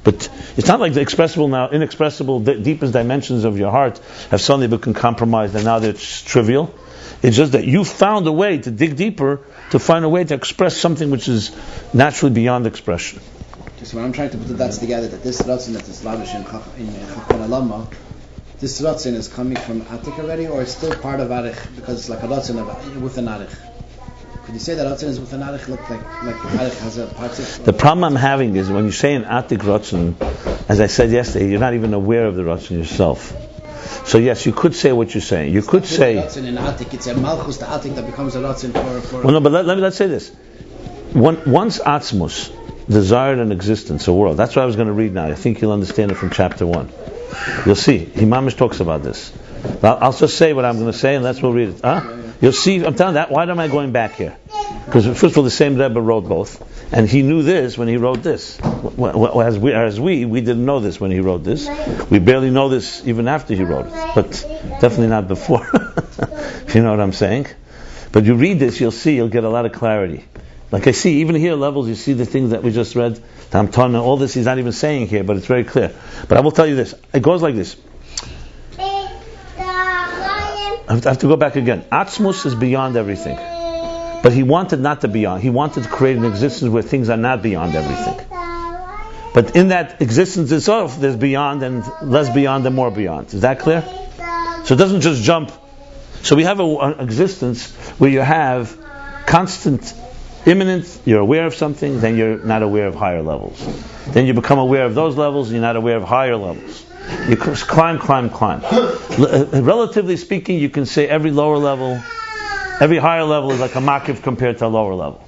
But it's not like the inexpressible, deepest dimensions of your heart have suddenly become compromised and now they're trivial. It's just that you found a way to dig deeper, to find a way to express something which is naturally beyond expression. So when I'm trying to put the dots together, that this ratzin that is lavish in Chachman Alama, this ratzin is coming from Atik already, or it's still part of Arich, because it's like a ratzin with an Arich? Could you say that Ratzin is with an Arich, like Arich has a partic? The problem I'm having is when you say an Atik Ratzin, as I said yesterday, you're not even aware of the Ratzin yourself. So yes, you could say what you're saying. You could say... Ratzin in Atik, it's a Malchus to Atik that becomes a Ratzin for... Well, no, but let's say this. Once Atzmus desired an existence, a world, that's what I was going to read now. I think you'll understand it from chapter 1. You'll see. Himamish talks about this. I'll just say what I'm going to say and let's we'll read it. Huh? You'll see, I'm telling you that, why am I going back here? Because first of all, the same Rebbe wrote both, and he knew this when he wrote this. As we didn't know this when he wrote this. We barely know this even after he wrote it, but definitely not before, if you know what I'm saying. But you read this, you'll get a lot of clarity. Like I see, even here levels, you see the things that we just read, Tamtana, all this he's not even saying here, but it's very clear. But I will tell you this, it goes like this. I have to go back again. Atzmus is beyond everything. But he wanted not to be beyond. He wanted to create an existence where things are not beyond everything. But in that existence itself, there's beyond and less beyond and more beyond. Is that clear? So it doesn't just jump. So we have an existence where you have constant, imminent, you're aware of something, then you're not aware of higher levels. Then you become aware of those levels, and you're not aware of higher levels. You climb. Relatively speaking, you can say every higher level is like a makif compared to a lower level.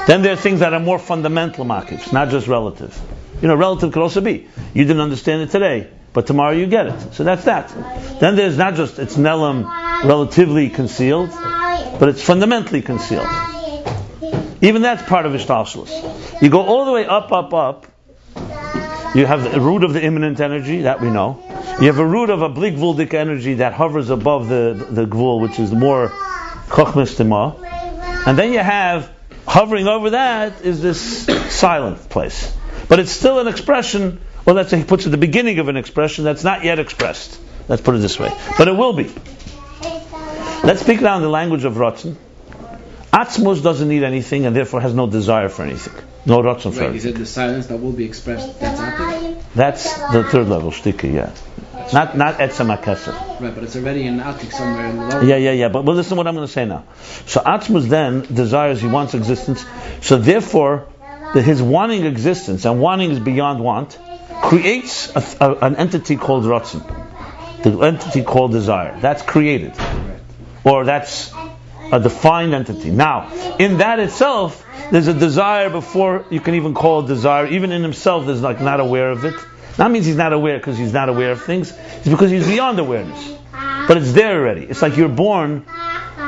Then there are things that are more fundamental makifs, not just relative. Relative could also be, you didn't understand it today, but tomorrow you get it. So that's that. Then there's not just, it's nelam, relatively concealed, but it's fundamentally concealed. Even that's part of ishtalshlus. You go all the way up. You have the root of the immanent energy, that we know. You have a root of a blik vuldik energy that hovers above the gvul, which is more chokhmah tima. And then you have, hovering over that, is this silent place. But it's still an expression, well, let's say he puts at the beginning of an expression that's not yet expressed. Let's put it this way. But it will be. Let's speak now in the language of Ratzin. Atzmus doesn't need anything and therefore has no desire for anything. No Ratzin for it. Is it the silence that will be expressed? That's Atik? That's the third level, shtika, yeah. Not Etzem HaKesef. Right, but it's already in Atik somewhere in the lower. Yeah. But listen to what I'm going to say now. So Atzmus then desires, he wants existence. So therefore, his wanting existence, and wanting is beyond want, creates an entity called Ratzin. The entity called desire. That's created. Or that's a defined entity. Now, in that itself, there's a desire before you can even call it desire. Even in himself, there's not aware of it. That means he's not aware because he's not aware of things. It's because he's beyond awareness. But it's there already. It's like you're born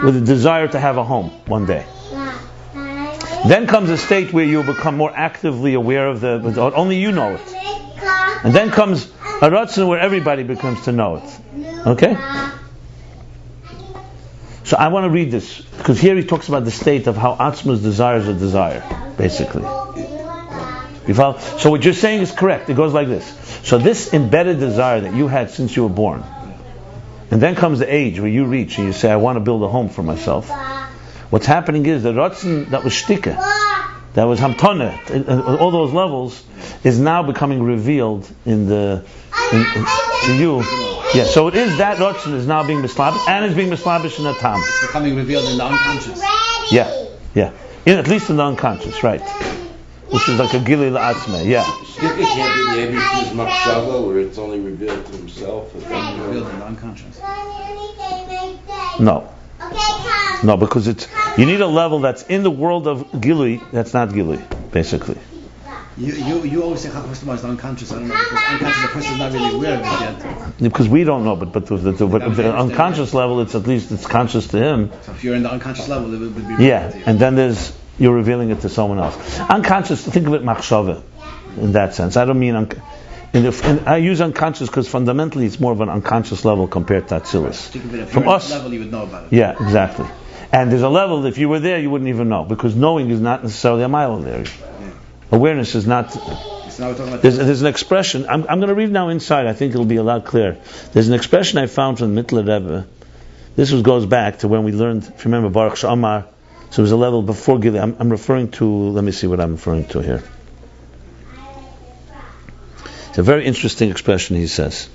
with a desire to have a home one day. Then comes a state where you become more actively aware of only you know it. And then comes a ratzon where everybody becomes to know it. Okay? So I want to read this, because here he talks about the state of how Atzma's desires a desire, basically. You follow? So what you're saying is correct. It goes like this. So this embedded desire that you had since you were born, and then comes the age where you reach and you say, I want to build a home for myself. What's happening is the Ratzon that was shtika, that was hamtona, all those levels, is now becoming revealed to you. Yeah, so it is that Ratzon is now being mislabish, and is being mislabish in the tam. It's becoming revealed in the unconscious. Yeah. At least in the unconscious, right. Which is like a gili la'atzmeh, yeah. Shtika can't be the Eibishter's machshava, where it's only revealed to himself. Revealed in the unconscious. No, because you need a level that's in the world of gili, that's not gili, basically. You always say Chacham is the unconscious. I don't know, because unconscious, the person is not really aware of it yet. Because we don't know, but the unconscious level, it's conscious to him. So if you're in the unconscious level, it would be revealed to you. And then you're revealing it to someone else. Unconscious, think of it machshava, in that sense. I don't mean I use unconscious because fundamentally it's more of an unconscious level compared to Atzilus. From us, level you would know about it. Yeah, exactly. And there's a level that if you were there, you wouldn't even know, because knowing is not necessarily a mile there. Awareness is not. There's an expression. I'm going to read now inside. I think it'll be a lot clearer. There's an expression I found from the Mittler Rebbe. This goes back to when we learned. If you remember Baruch Sh'amar, so it was a level before Gili. I'm referring to. Let me see what I'm referring to here. It's a very interesting expression. He says.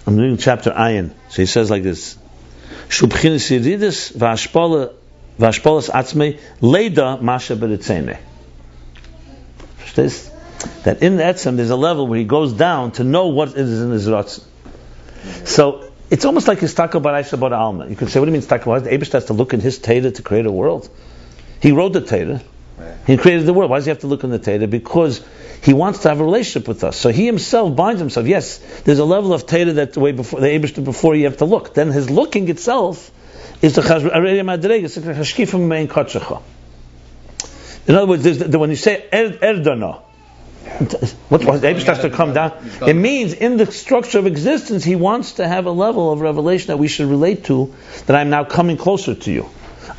I'm reading chapter Ayin. So he says like this: Shubchinis yiridis v'ashpolas atzmei leida masha b'ritzeineh. That in the etzem there's a level where he goes down to know what it is in his ratzon. So it's almost like his taka baraisa bara alma. You could say, what do you mean taka baraisa? The Eibush has to look in his Torah to create a world. He wrote the Torah. He created the world. Why does he have to look in the Torah? Because he wants to have a relationship with us. So he himself binds himself. Yes, there's a level of Torah that the way before the Eibush before you have to look. Then his looking itself is the chazrei madrega. It's like hashkifim mein kotzecha. In other words, when you say erdana, what Eibush has to come down? It means in the structure of existence, he wants to have a level of revelation that we should relate to. That I'm now coming closer to you.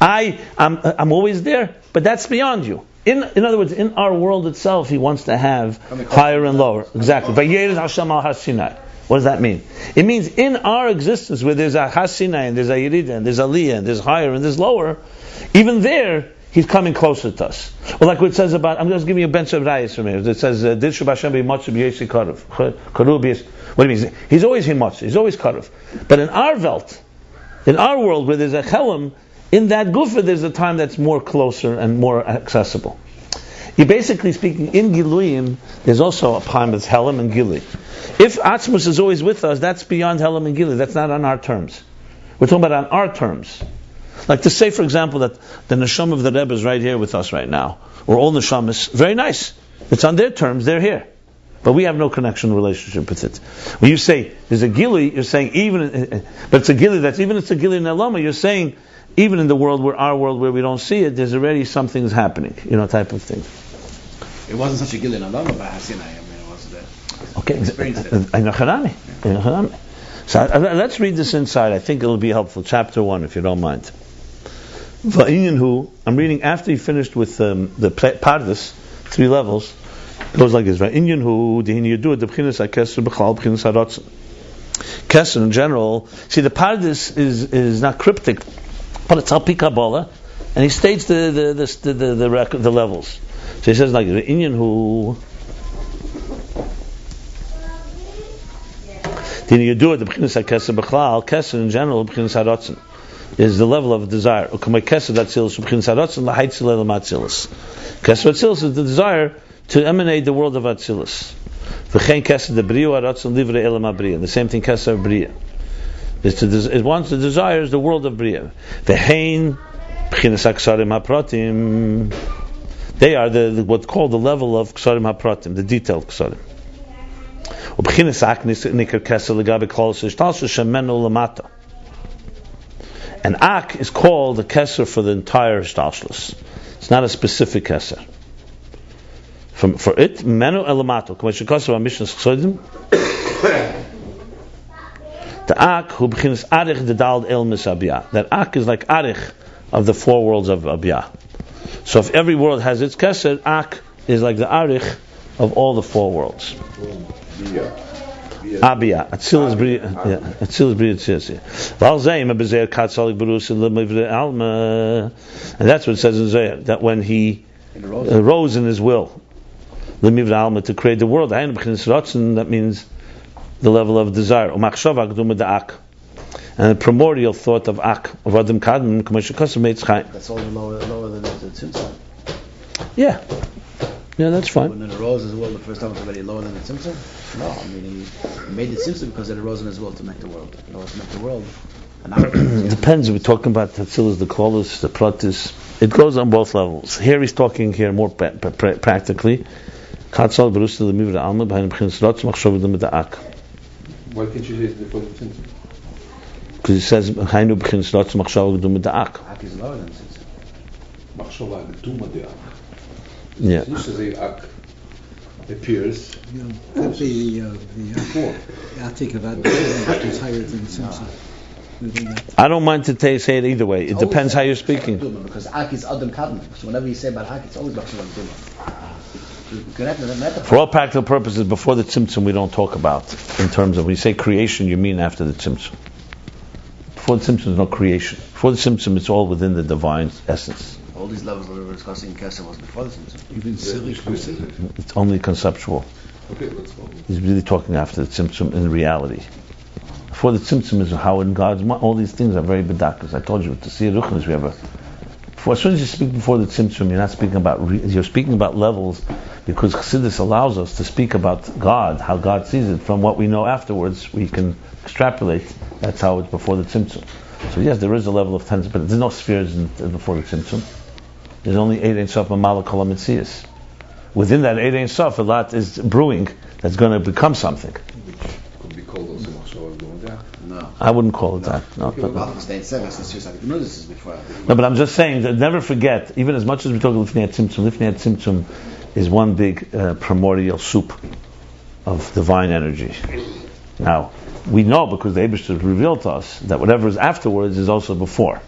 I'm always there, but that's beyond you. In other words, in our world itself, he wants to have higher and lower. Exactly. What does that mean? It means in our existence, where there's a Hasinai and there's a Yerida and there's Aliyah and there's higher and there's lower, even there, he's coming closer to us. Well, like what it says about, I'm just giving you a bench of rayas from here. It says, what do you mean? He's always himotz. He's always karev. But in our Welt, in our world, where there's a chelam, in that gufa, there's a time that's more closer and more accessible. You're basically speaking, in Giluyim, there's also a time that's helam and gili. If Atzmus is always with us, that's beyond helam and gili. That's not on our terms. We're talking about on our terms. Like to say, for example, that the neshama of the Rebbe is right here with us right now, or all neshamas, very nice. It's on their terms, they're here. But we have no connection, relationship with it. When you say there's a gili, you're saying but it's a gili it's a gili in Elama, you're saying even in the world where we don't see it, there's already something's happening, type of thing. It wasn't such a gili in Elama by Hasinai. I mean, it wasn't there. Okay, experienced it. So let's read this inside. I think it'll be helpful. Chapter 1, if you don't mind. Va'inyan I'm reading after he finished with the Pardes, 3 levels. It goes like this: Va'inyan dihin yadu debchinas hakeser b'chal b'chinas haratzon. Keser in general. See, the Pardes is not cryptic, but it's al pi Kabbalah, and he states the levels. So he says like Va'inyan Keser in general is the level of desire. Keser Atzilus is the desire to emanate the world of Atzilus. The same thing Keser Bria. It wants the desires the world of Bria. They are what's called the level of Ksarim HaPratim, the detailed Ksarim. And Ak is called the Keser for the entire Shtalshlus. It's not a specific Keser. For it, Menu Elamato. The Ak hu b'chinas arich the dal el misabiyah. That Ak is like arich of the four worlds of Abiyah. So if every world has its keser, Ak is like the arich of all the four worlds. Abiyah. Atzilus Bria. Atzilus Bria Tzilus. Val Zayim Abezer Katzalik Berus Lemivre Alma. And that's what it says in Zohar, that when he arose in his will, Lemivre Alma, to create the world, Ayin b'chinas rotzen, that means the level of desire. Umachshava Gduma Da'ak. And the primordial thought of Ak, of Adam Kadmon, K'moshe Kosev Meitz Chaim. That's all lower than the Tzimtzum. Yeah, that's fine. When it arose as well, the first time it was already lower than the Tzimtzum? No, I mean, he made the Tzimtzum because it arose in his will to make the world. In order to make the world. It depends. We're talking about Tatzilus, the Kolus, the Pratis. It goes on both levels. Here he's talking here more practically. Katzal Berus Lemivre Alma, B'hayin b'chinas rotzen, Machshava Gduma Da'ak. Why can't you say it before the Tzimtzum? Because it says Hainu b'chinas rotzen machshava gduma da'ak. Ak is lower than Tzimtzum. Machshava Gduma Da'ak. Yeah. As soon as the Ak appears, Could be the Atik of Ad is higher than Tzimtzum. I don't mind to say it either way. It depends how you're speaking. Because Ak is Adam Kadmon. So whenever you say about Ak, it's always Machshava Gduma. For all practical purposes, before the Tzimtzum we don't talk about. In terms of, when you say creation, you mean after the Tzimtzum. Before the Tzimtzum, there's no creation. Before the Tzimtzum, it's all within the divine essence. All these levels that we were discussing in Kesser was before the Tzimtzum. Even silly considered. It's only conceptual. okay, let's go. He's really talking after the Tzimtzum in reality. Before the Tzimtzum is how in God's mind, all these things are very bedakas. I told you, to see Ruchnis, we have a... As soon as you speak before the Tzimtzum, you're not speaking about... you're speaking about levels, because Chassidus allows us to speak about God, how God sees it. From what we know afterwards, we can extrapolate. That's how it's before the Tzimtzum. So yes, there is a level of tense, but there's no spheres before the Tzimtzum. There's only 8 Ein Sof Mamala Kol HaMetzias. Within that 8 Ein Sof, a lot is brewing that's going to become something. Could be called also Machshava Gduma Da'ak. No. I wouldn't call it that. No, but I'm just saying that never forget, even as much as we talk about Finite Tzimtzum is one big primordial soup of divine energy. Now, we know because the Eibishter revealed to us that whatever is afterwards is also before.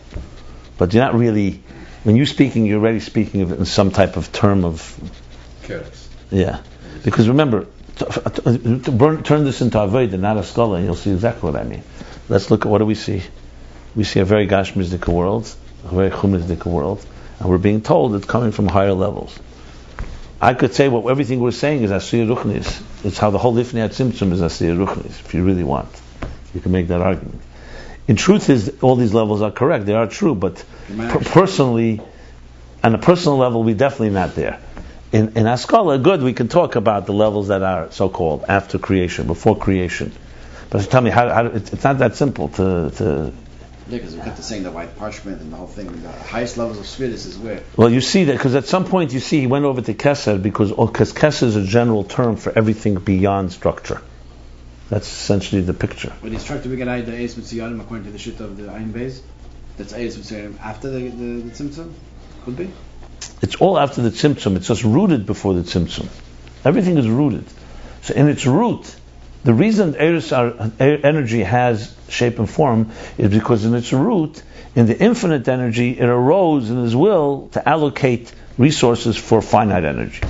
But you're not really, when you're speaking, you're already speaking of it in some type of term of... Chaos. Yeah. Because remember, turn this into Avodah, not a scholar, and you'll see exactly what I mean. Let's look at what do we see. We see a very Gashmizdika world, a very Chumizdika world, and we're being told it's coming from higher levels. I could say everything we're saying is Asiyah Ruchnis. It's how the whole Lifnei Tzimtzum is Asiyah Ruchnis, if you really want. You can make that argument. In truth, all these levels are correct. They are true, but personally, on a personal level, we're definitely not there. In Askala, good, we can talk about the levels that are so-called after creation, before creation. But tell me, it's not that simple to Yeah, because we kept saying the white parchment and the whole thing. The highest levels of spirits is where? Well, you see that, because at some point you see he went over to Keser, because Keser is a general term for everything beyond structure. That's essentially the picture. But he's trying to make an Ayin, the Eis Mitziyanim, according to the shit of the Ayin Beis. That's Eis Mitziyanim after the Tzimtzum? Could be? It's all after the Tzimtzum. It's just rooted before the Tzimtzum. Everything is rooted. So in its root, the reason energy has shape and form is because in its root, in the infinite energy, it arose in His will to allocate resources for finite energy.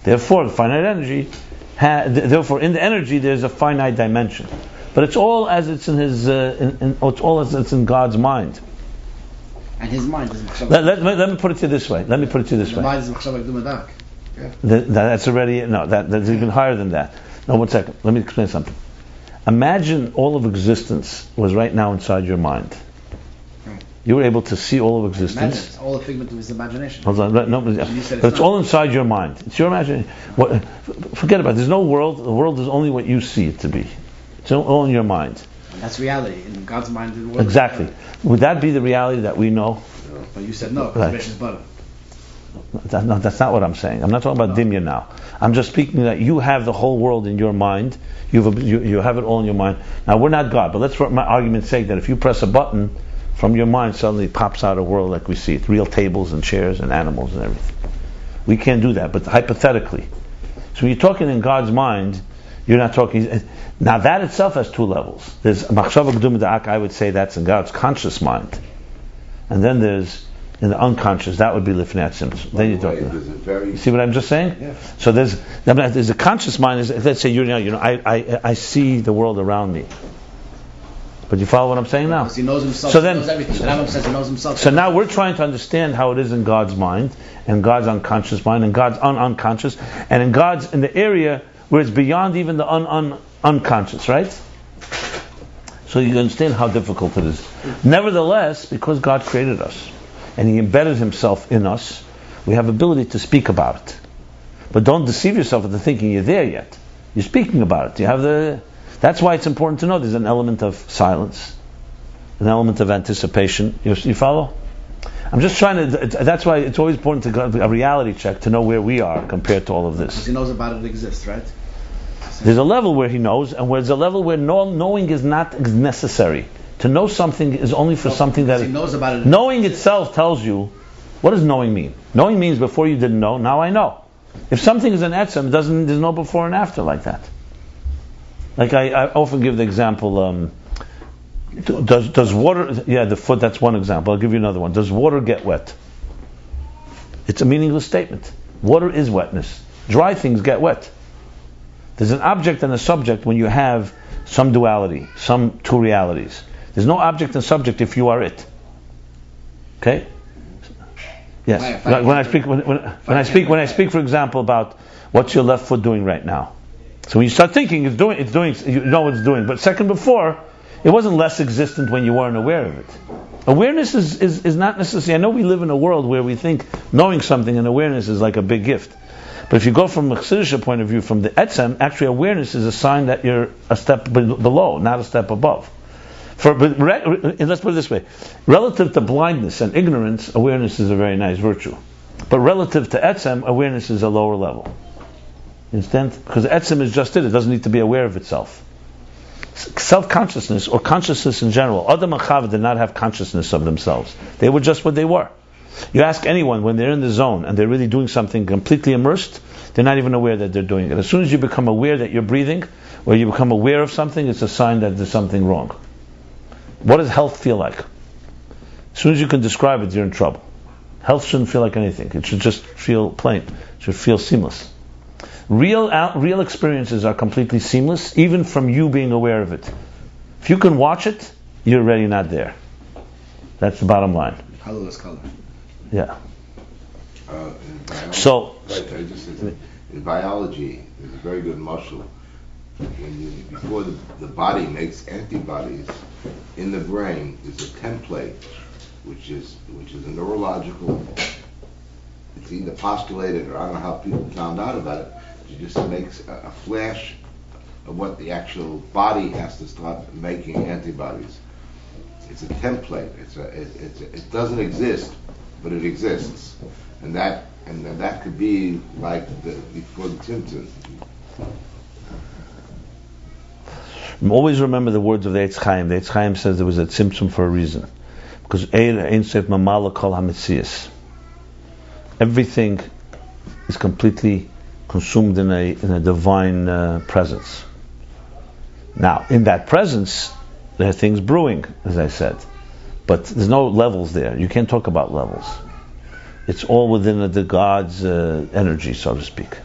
Therefore, the finite energy, therefore in the energy there's a finite dimension. But it's all as it's in His, it's all as it's in God's mind. And His mind is Let me put it to you this way. The mind is Machshava Gduma Da'ak. That's already that's even higher than that. No, 1 second. Let me explain something. Imagine all of existence was right now inside your mind. You were able to see all of existence. Imagine, it's all a figment of his imagination. Hold on, but it's all inside your mind. It's your imagination. Forget about it. There's no world. The world is only what you see it to be. It's all in your mind. And that's reality. In God's mind, the world. Exactly. Would that be the reality that we know? But you said no. Right. Is butter. No, that's not what I'm saying. I'm not talking about Dimya now. I'm just speaking that you have the whole world in your mind. You have it all in your mind. Now, we're not God, but let's, for my argument's sake, that if you press a button, from your mind suddenly pops out a world like we see it. Real tables and chairs and animals and everything. We can't do that, but hypothetically. So when you're talking in God's mind, You're not talking. Now that itself has two levels. There's machshava geduma da'ak. I would say that's in God's conscious mind, and then there's in the unconscious. That would be lifnei tzimtzum. Then you're talking. You see what I'm just saying? Yeah. So there's a conscious mind. Let's say I see the world around me. But you follow what I'm saying now? Because he knows himself. So He then, knows everything. The Rambam says he knows himself. so now we're trying to understand how it is in God's mind, and God's unconscious mind, and God's unconscious, and in the area where it's beyond even the unconscious, right? So you understand how difficult it is. Nevertheless, because God created us, and He embedded Himself in us, we have ability to speak about it. But don't deceive yourself into thinking you're there yet. You're speaking about it. That's why it's important to know there's an element of silence, an element of anticipation. You follow? I'm just trying to. That's why it's always important to go a reality check to know where we are compared to all of this. Because he knows about it exists, right? There's a level where he knows, and there's a level where knowing is not necessary. To know something is only for something that he knows about it. Knowing itself tells you. What does knowing mean? Knowing means before you didn't know, now I know. If something is an etzem, there's no before and after like that. Like I often give the example. Does water? Yeah, the foot. That's one example. I'll give you another one. Does water get wet? It's a meaningless statement. Water is wetness. Dry things get wet. There's an object and a subject when you have some duality, some two realities. There's no object and subject if you are it. Okay? Yes. When I speak, for example, about what's your left foot doing right now. So when you start thinking, it's doing. You know what it's doing. But second before, it wasn't less existent when you weren't aware of it. Awareness is not necessary. I know we live in a world where we think knowing something and awareness is like a big gift. But if you go from a chassidische point of view, from the etzem, actually awareness is a sign that you're a step below, not a step above. Let's put it this way: relative to blindness and ignorance, awareness is a very nice virtue. But relative to etzem, awareness is a lower level. You understand? Because etzem is just it; it doesn't need to be aware of itself. Self-consciousness, or consciousness in general, Adam and Chava did not have consciousness of themselves. They were just what they were. You ask anyone when they're in the zone and they're really doing something completely immersed, they're not even aware that they're doing it. As soon as you become aware that you're breathing, or you become aware of something, it's a sign that there's something wrong. What does health feel like? As soon as you can describe it, you're in trouble. Health shouldn't feel like anything. It should just feel plain. It should feel seamless. Real experiences are completely seamless, even from you being aware of it. If you can watch it, you're already not there. That's the bottom line. Colorless color. Yeah. In biology, there's a very good muscle. Before the body makes antibodies, in the brain there's a template, which is a neurological. It's either postulated, or I don't know how people found out about it. It just makes a flash of what the actual body has to start making antibodies. It's a template. It doesn't exist, but it exists, and that could be like before the Tzimtzum. Always remember the words of the Eitz Chaim. The Eitz Chaim says there was a Tzimtzum for a reason, because Ein Sof Mamala Kol HaMetzias. Everything is completely consumed in a divine presence. Now, in that presence, there are things brewing, as I said, but there's no levels there. You can't talk about levels. It's all within the God's energy, so to speak.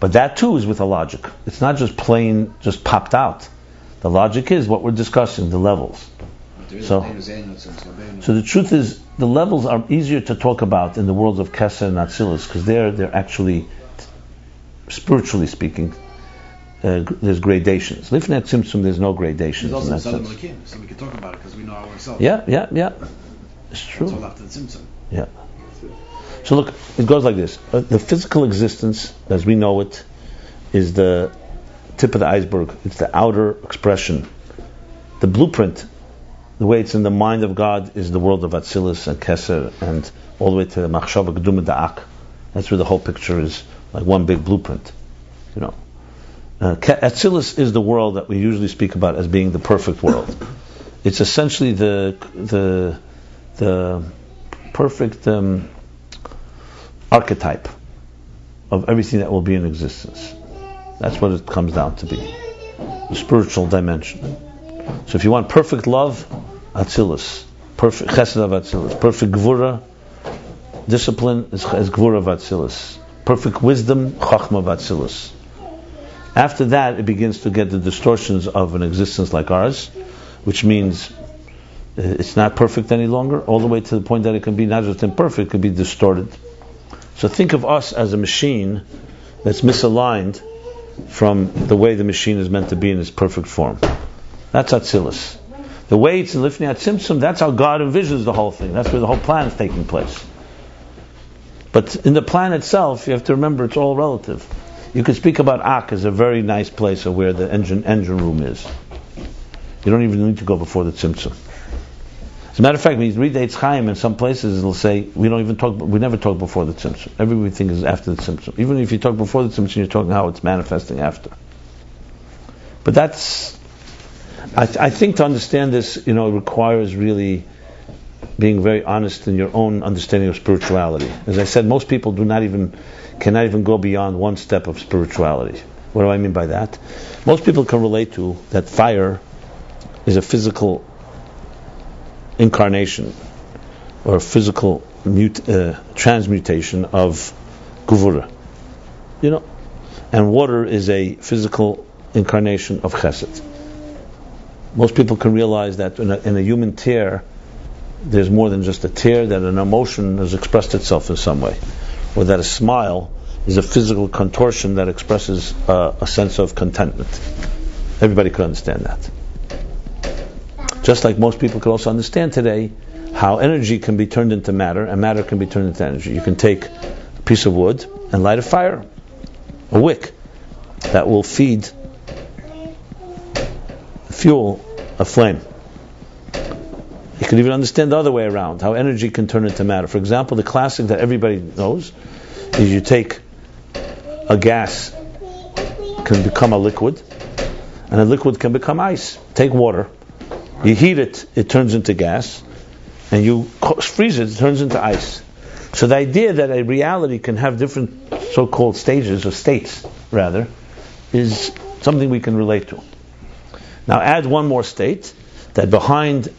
But that too is with a logic. It's not just plain, just popped out. The logic is what we're discussing, the levels. So the truth is, the levels are easier to talk about in the worlds of Keser and Atzilus, because they're actually, spiritually speaking, there's gradations. Lifnei Tzimtzum, there's no gradations. There's also in that sense. So we can talk about it because we know ourselves. Yeah. It's true. It's all after the Tzimtzum. Yeah. So look, it goes like this. The physical existence, as we know it, is the tip of the iceberg. It's the outer expression. The blueprint, the way it's in the mind of God, is the world of Atzilus and Keser, and all the way to the Machshava Geduma Da'ak. That's where the whole picture is, like one big blueprint. You know, Atzilus is the world that we usually speak about as being the perfect world. It's essentially the perfect archetype of everything that will be in existence. That's what it comes down to be. The spiritual dimension. So if you want perfect love, Atzilus. Perfect chesed of Atzilus. Perfect gvura, discipline is gvura of Atzilus. Perfect wisdom, chachma of Atzilus. After that, it begins to get the distortions of an existence like ours, which means it's not perfect any longer, all the way to the point that it can be not just imperfect, it could be distorted. So think of us as a machine that's misaligned from the way the machine is meant to be in its perfect form. That's Atzilus. The way it's in Lifnei Tzimtzum, that's how God envisions the whole thing. That's where the whole plan is taking place. But in the plan itself, you have to remember it's all relative. You could speak about Ak as a very nice place of where the engine room is. You don't even need to go before the Tzimtzum. As a matter of fact, when you read the Eitz Chaim in some places, it'll say we never talk before the Tzimtzum. Everything is after the Tzimtzum. Even if you talk before the Tzimtzum, you're talking how it's manifesting after. But that's, I think to understand this, it requires really being very honest in your own understanding of spirituality. As I said, most people cannot even go beyond one step of spirituality. What do I mean by that? Most people can relate to that fire is a physical incarnation or a physical transmutation of gevura. And water is a physical incarnation of chesed. Most people can realize that in a human tear, there's more than just a tear, that an emotion has expressed itself in some way, or that a smile is a physical contortion that expresses a sense of contentment. Everybody could understand that. Just like most people could also understand today how energy can be turned into matter, and matter can be turned into energy. You can take a piece of wood and light a fire, a wick, that will feed fuel, a flame. You can even understand the other way around, how energy can turn into matter. For example, the classic that everybody knows is you take a gas, can become a liquid, and a liquid can become ice. Take water, you heat it, it turns into gas, and you freeze it, it turns into ice. So the idea that a reality can have different so-called stages, or states rather, is something we can relate to. Now add one more state, that behind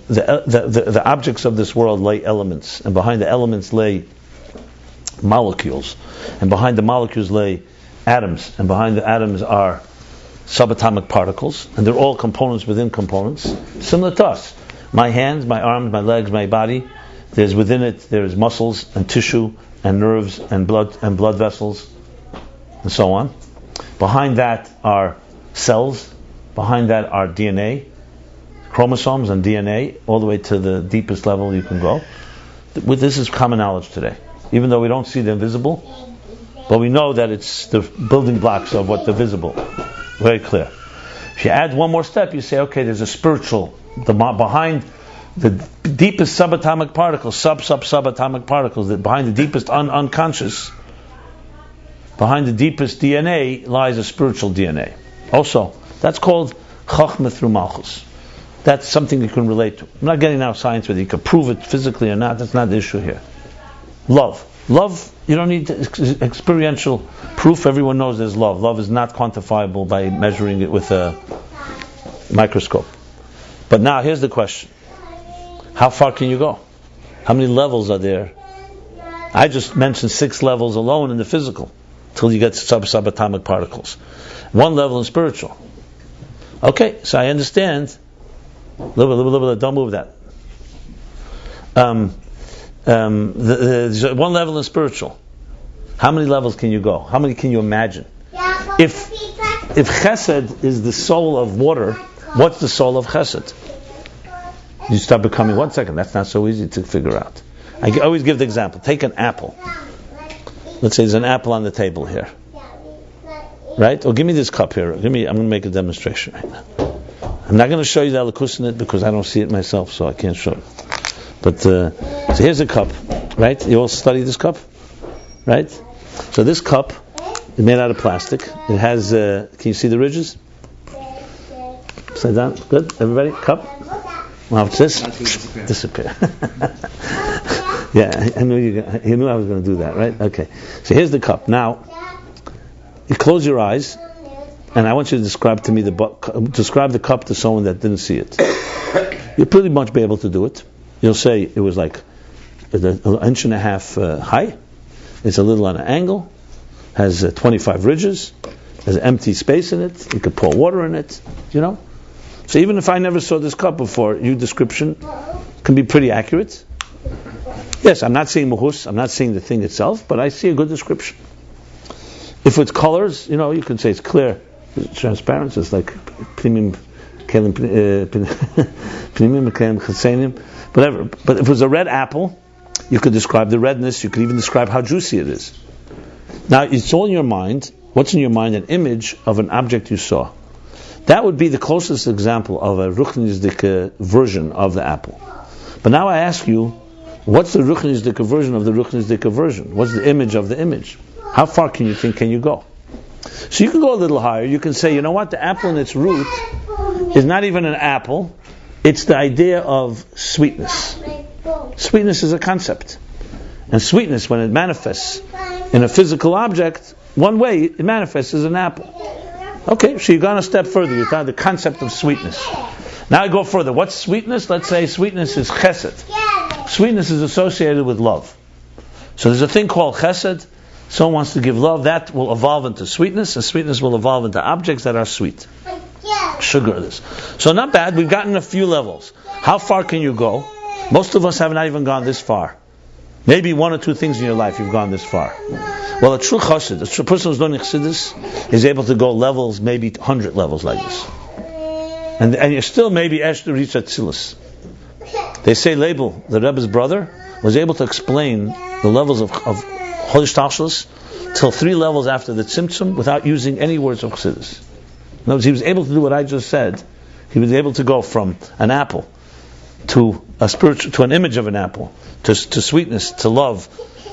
the objects of this world lay elements, and behind the elements lay molecules, and behind the molecules lay atoms, and behind the atoms are subatomic particles, and they're all components within components, similar to us. My hands, my arms, my legs, my body, within it there's muscles and tissue and nerves and blood vessels and so on. Behind that are cells, behind that are DNA, chromosomes and DNA, all the way to the deepest level you can go. This is common knowledge today. Even though we don't see the invisible, but we know that it's the building blocks of what the visible. Very clear. If you add one more step, you say, okay, there's a spiritual, behind the deepest subatomic particles, subatomic particles, behind the deepest unconscious, behind the deepest DNA lies a spiritual DNA. Also, that's called Chachma through Malchus. That's something you can relate to. I'm not getting now science whether you can prove it physically or not. That's not the issue here. Love, you don't need experiential proof. Everyone knows there's love. Love is not quantifiable by measuring it with a microscope. But now here's the question. How far can you go? How many levels are there? I just mentioned 6 levels alone in the physical, till you get to subatomic particles. 1 level in spiritual. Okay, so I understand. Little, don't move that. There's 1 level in spiritual. How many levels can you go? How many can you imagine? If chesed is the soul of water, what's the soul of chesed? You start becoming, 1 second, that's not so easy to figure out. I always give the example. Take an apple. Let's say there's an apple on the table here. Right? Or give me this cup here. I'm going to make a demonstration right now. I'm not going to show you the alakus in it because I don't see it myself, so I can't show it. But so here's a cup, right? You all study this cup, right? So this cup is made out of plastic. It has, can you see the ridges? Upside down, good. Everybody, cup. Well, it's this. Disappear. Yeah, I knew you knew I was going to do that, right? Okay. So here's the cup. Now, you close your eyes and I want you to describe to me describe the cup to someone that didn't see it. You'll pretty much be able to do it. You'll say it was like an inch and a half high. It's a little on an angle. Has 25 ridges. Has an empty space in it. You could pour water in it. So even if I never saw this cup before, your description can be pretty accurate. Yes, I'm not seeing muhus, I'm not seeing the thing itself, but I see a good description. If it's colors, you can say it's clear, it's transparent, it's like premium, whatever. But if it was a red apple, you could describe the redness, you could even describe how juicy it is. Now, it's all in your mind. What's in your mind? An image of an object you saw. That would be the closest example of a ruchnisdik version of the apple. But now I ask you, what's the ruchnisdik version of the ruchnisdik version? What's the image of the image? How far can you go? So you can go a little higher. You can say, the apple in its root is not even an apple. It's the idea of sweetness. Sweetness is a concept. And sweetness, when it manifests in a physical object, one way it manifests as an apple. Okay, so you've gone a step further. You've got the concept of sweetness. Now I go further. What's sweetness? Let's say sweetness is chesed. Sweetness is associated with love. So there's a thing called chesed. Someone wants to give love. That will evolve into sweetness, and sweetness will evolve into objects that are sweet. Sugar is. So not bad. We've gotten a few levels. How far can you go? Most of us have not even gone this far. Maybe one or two things in your life you've gone this far. Well, a true chassid, a true person who's learning chassidus, is able to go levels, maybe 100 levels like this. And you're still maybe asked to reach Atzilus. They say Label, the Rebbe's brother, was able to explain the levels of Cholish Tashlis till 3 levels after the Tzimtzum without using any words of chassidus. In other words, he was able to do what I just said. He was able to go from an apple to an image of an apple, to sweetness, to love,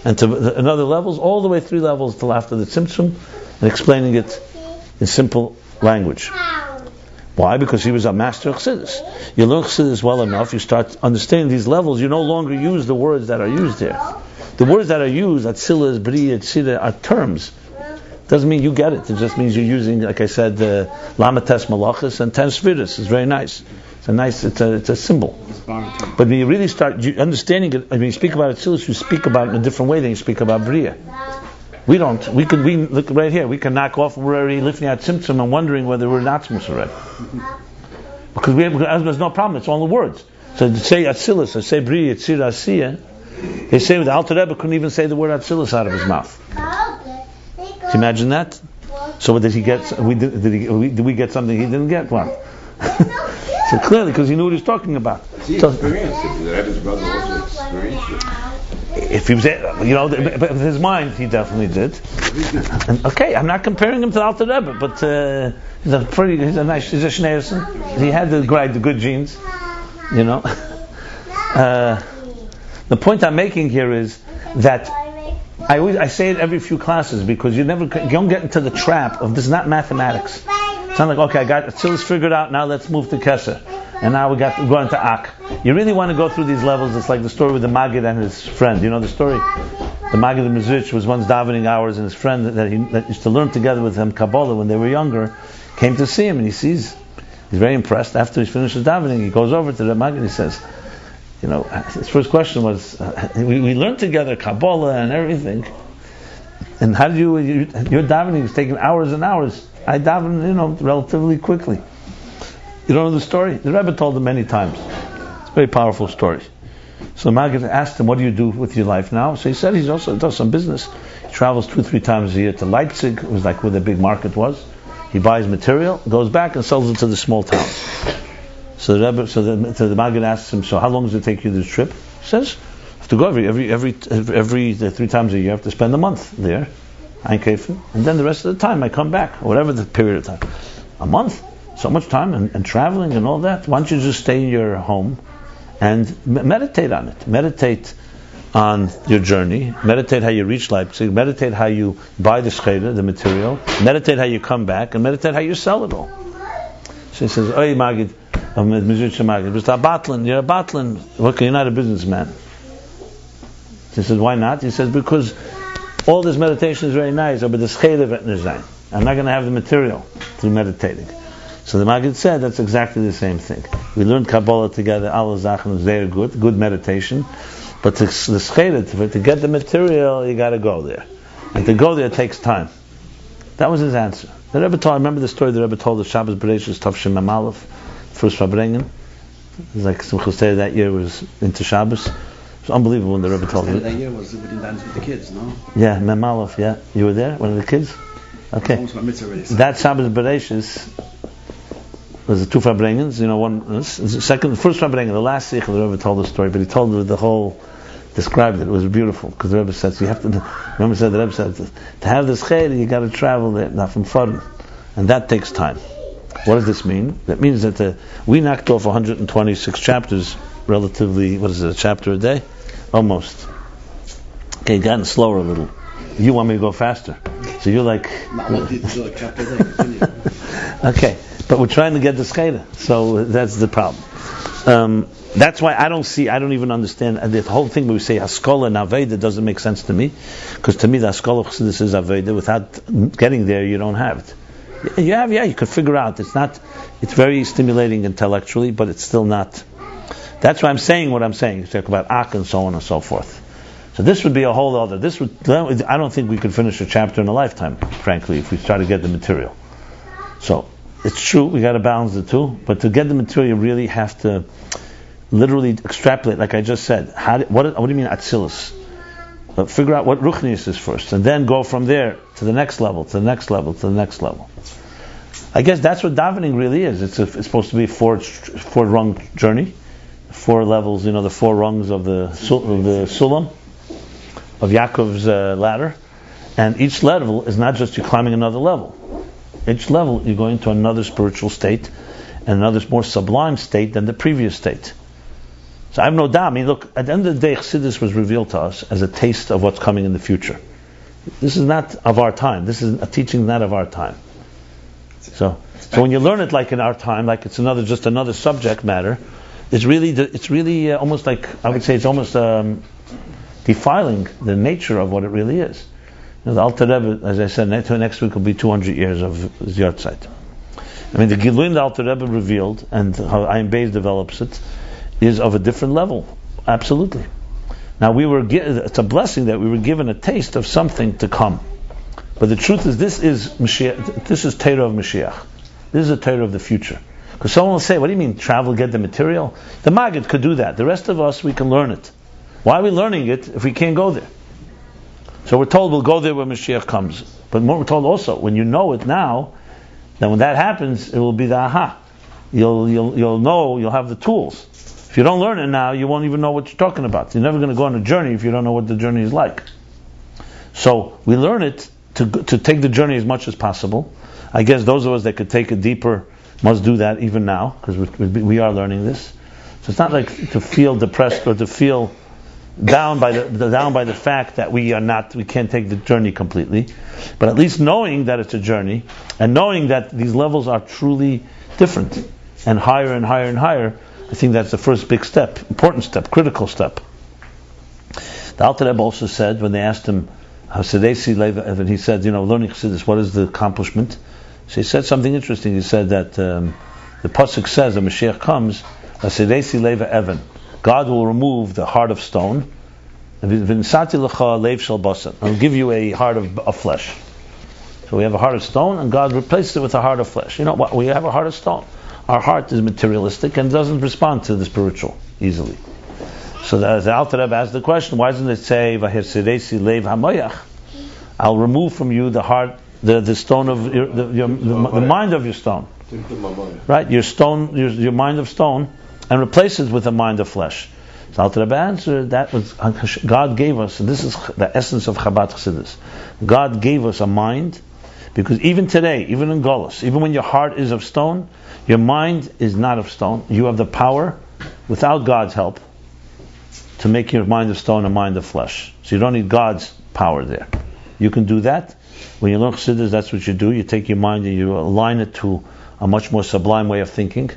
and to another levels, all the way 3 levels till after the Tzimtzum, and explaining it in simple language. Why? Because he was a master of Chassidus. You learn Chassidus well enough, you start understanding these levels, you no longer use the words that are used here. The words that are used, Atzilas, Bri, Etzira, are terms. Doesn't mean you get it. It just means you're using, like I said, Lamates Malachis and 10 Sfiris. It's very nice. It's a symbol. But when you really start understanding it, when you speak about Atzilus, you speak about it in a different way than you speak about Bria. We look right here, we can knock off, we're already lifting out Tzimtzum and wondering whether we're not Tzimtzum already. Because there's no problem, it's all the words. So to say Atzilus, or say Bria, Etzira, Asiya, they say the Alter Rebbe couldn't even say the word Atzilus out of his mouth. Can you imagine that? So did he get? Did we get something he didn't get? What? So clearly, because he knew what he was talking about. He experienced it. Did his brother also experience it? If he was, with his mind, he definitely did. And, okay, I'm not comparing him to the Alter Rebbe, but he's a Schneerson. He had the good genes, The point I'm making here is that I say it every few classes because you don't get into the trap of this is not mathematics. It's not like, okay, I got Atzilus figured out, now let's move to Keser. And now we got to go into Ak. You really want to go through these levels. It's like the story with the Maggid and his friend. You know the story? The Maggid of Mizrich was once davening hours, and his friend that used to learn together with him Kabbalah when they were younger came to see him, and he's very impressed. After he finishes davening, he goes over to the Maggid and he says, his first question was, we learned together Kabbalah and everything, and how did your davening is taking hours and hours. I daven, relatively quickly. You don't know the story? The Rebbe told him many times. It's a very powerful story. So Maggid asked him, what do you do with your life now? So he said he also does some business. He travels 2-3 times a year to Leipzig. It was like where the big market was. He buys material, goes back and sells it to the small towns. So the Maggid asks him, so how long does it take you this trip? He says, I have to go every 3 times a year. I have to spend a month there. And then the rest of the time I come back, or whatever the period of time. A month? So much time and traveling and all that. Why don't you just stay in your home and meditate on it? Meditate on your journey. Meditate how you reach Leipzig. Meditate how you buy the scheda, the material. Meditate how you come back, and meditate how you sell it all. So he says, "Oy Magid, you're a batlin. You're not a businessman." He says, "Why not?" He says, "Because all this meditation is very nice, but the scheda vet nicht sein." I'm not going to have the material through meditating. So the Maggid said that's exactly the same thing. We learned Kabbalah together, Allah Zachen is very good meditation. But the scheda, to get the material, you got to go there. And to go there takes time. That was his answer. The Rebbe told, I remember the story the Rebbe told of Shabbos Bereshis Tavshim Mem Aleph, first Farbrengen. It was like Simchas Torah that year was into Shabbos. It was unbelievable when the Rebbe told me. That year was when dance with the kids, no? Yeah, Mem Aleph, yeah. You were there, one of the kids? Okay. Almost my mitzvah already. That Shabbos Bereshis was the two Farbrengens, first Farbrengen, the last Sikh, the Rebbe told the story, but he told the whole, described it. It was beautiful because the Rebbe said, so you have to. Remember, the Rebbe said, to have this chayr, you got to travel there, not from foreign, and that takes time. What does this mean? That means that we knocked off 126 chapters, relatively. What is it? A chapter a day, almost. Okay, gotten slower a little. You want me to go faster, so you're like. I want you to do a chapter a day. Continue. Okay, but we're trying to get the chayr, so that's the problem. That's why I don't even understand the whole thing where we say Haskalah and Aveda doesn't make sense to me, because to me the Haskalah of Chassidus is Aveda. Without getting there, you don't have it. You could figure out. It's very stimulating intellectually, but it's still not. That's why I'm saying what I'm saying. You talk about Ak and so on and so forth. So this would be a whole other. I don't think we could finish a chapter in a lifetime, frankly, if we try to get the material. So it's true, we got to balance the two, but to get the material, you really have to literally extrapolate, like I just said. What do you mean Atzilus? Figure out what Ruchnius is first, and then go from there to the next level, to the next level, to the next level. I guess that's what davening really is. It's supposed to be a four-rung journey, 4 levels. The 4 rungs of the Sulam, of Yaakov's ladder, and each level is not just you climbing another level. Each level you're going to another spiritual state, and another more sublime state than the previous state. So I have no doubt. I mean, look, at the end of the day, Chassidus was revealed to us as a taste of what's coming in the future. This is not of our time. This is a teaching not of our time. So when you learn it like in our time, like it's just another subject matter, it's really almost like, I would say it's almost defiling the nature of what it really is. The Alter Rebbe, as I said, next week will be 200 years of Yortzeit. I mean, the Giluim the Alter Rebbe revealed, and how Ayin Beis develops it, is of a different level, absolutely. Now it's a blessing that we were given a taste of something to come. But the truth is, this is Mashiach. This is Torah of Mashiach. This is a Torah of the future. Because someone will say, "What do you mean travel, get the material?" The Maggid could do that. The rest of us, we can learn it. Why are we learning it if we can't go there? So we're told we'll go there when Mashiach comes. But more, we're told also, when you know it now, then when that happens, it will be the aha. You'll know. You'll have the tools. If you don't learn it now, you won't even know what you're talking about. You're never going to go on a journey if you don't know what the journey is like. So we learn it to take the journey as much as possible. I guess those of us that could take it deeper must do that even now, because we are learning this. So it's not like to feel depressed or to feel down by the fact that we can't take the journey completely, but at least knowing that it's a journey and knowing that these levels are truly different and higher and higher and higher. I think that's the first big step, important step, critical step. The Alter Rebbe also said, when they asked him, and he said, learning Chassidus, what is the accomplishment? So he said something interesting. He said that the pasuk says, when Mashiach comes, God will remove the heart of stone, and I'll give you a heart of flesh. So we have a heart of stone, and God replaces it with a heart of flesh. You know what? We have a heart of stone. Our heart is materialistic and doesn't respond to the spiritual easily. So the Alter Rebbe asked the question, why doesn't it say, I'll remove from you the heart, the stone of the mind of your stone, right? Your stone, your mind of stone, and replace it with a mind of flesh. So Alter Rebbe answered, that was God gave us, and this is the essence of Chabad Chassidus. God gave us a mind, because even today, even in Golus, even when your heart is of stone, your mind is not of stone. You have the power, without God's help, to make your mind of stone a mind of flesh. So you don't need God's power there. You can do that. When you learn Chassidus, that's what you do. You take your mind and you align it to a much more sublime way of thinking.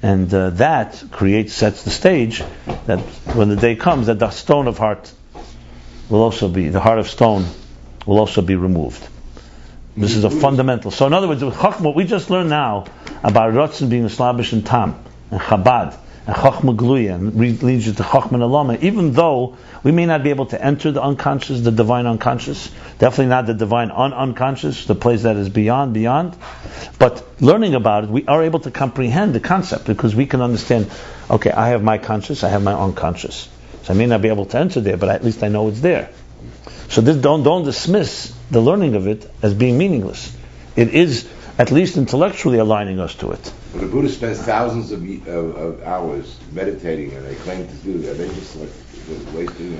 And that sets the stage that when the day comes, that the stone of heart will also be, the heart of stone will also be removed. This is a fundamental. So in other words, with Chachma, what we just learned now about Ratzon being a Slavish and Tam, and Chabad, and Chachma Gluya, and leads you to Chachma Alama, even though we may not be able to enter the unconscious, the divine unconscious, definitely not the divine unconscious, the place that is beyond, but learning about it, we are able to comprehend the concept, because we can understand, okay, I have my conscious, I have my unconscious. So I may not be able to enter there, but at least I know it's there. So this, don't dismiss the learning of it as being meaningless. It is at least intellectually aligning us to it. Well, the Buddha spends thousands of hours meditating, and they claim to do that. They just like wasting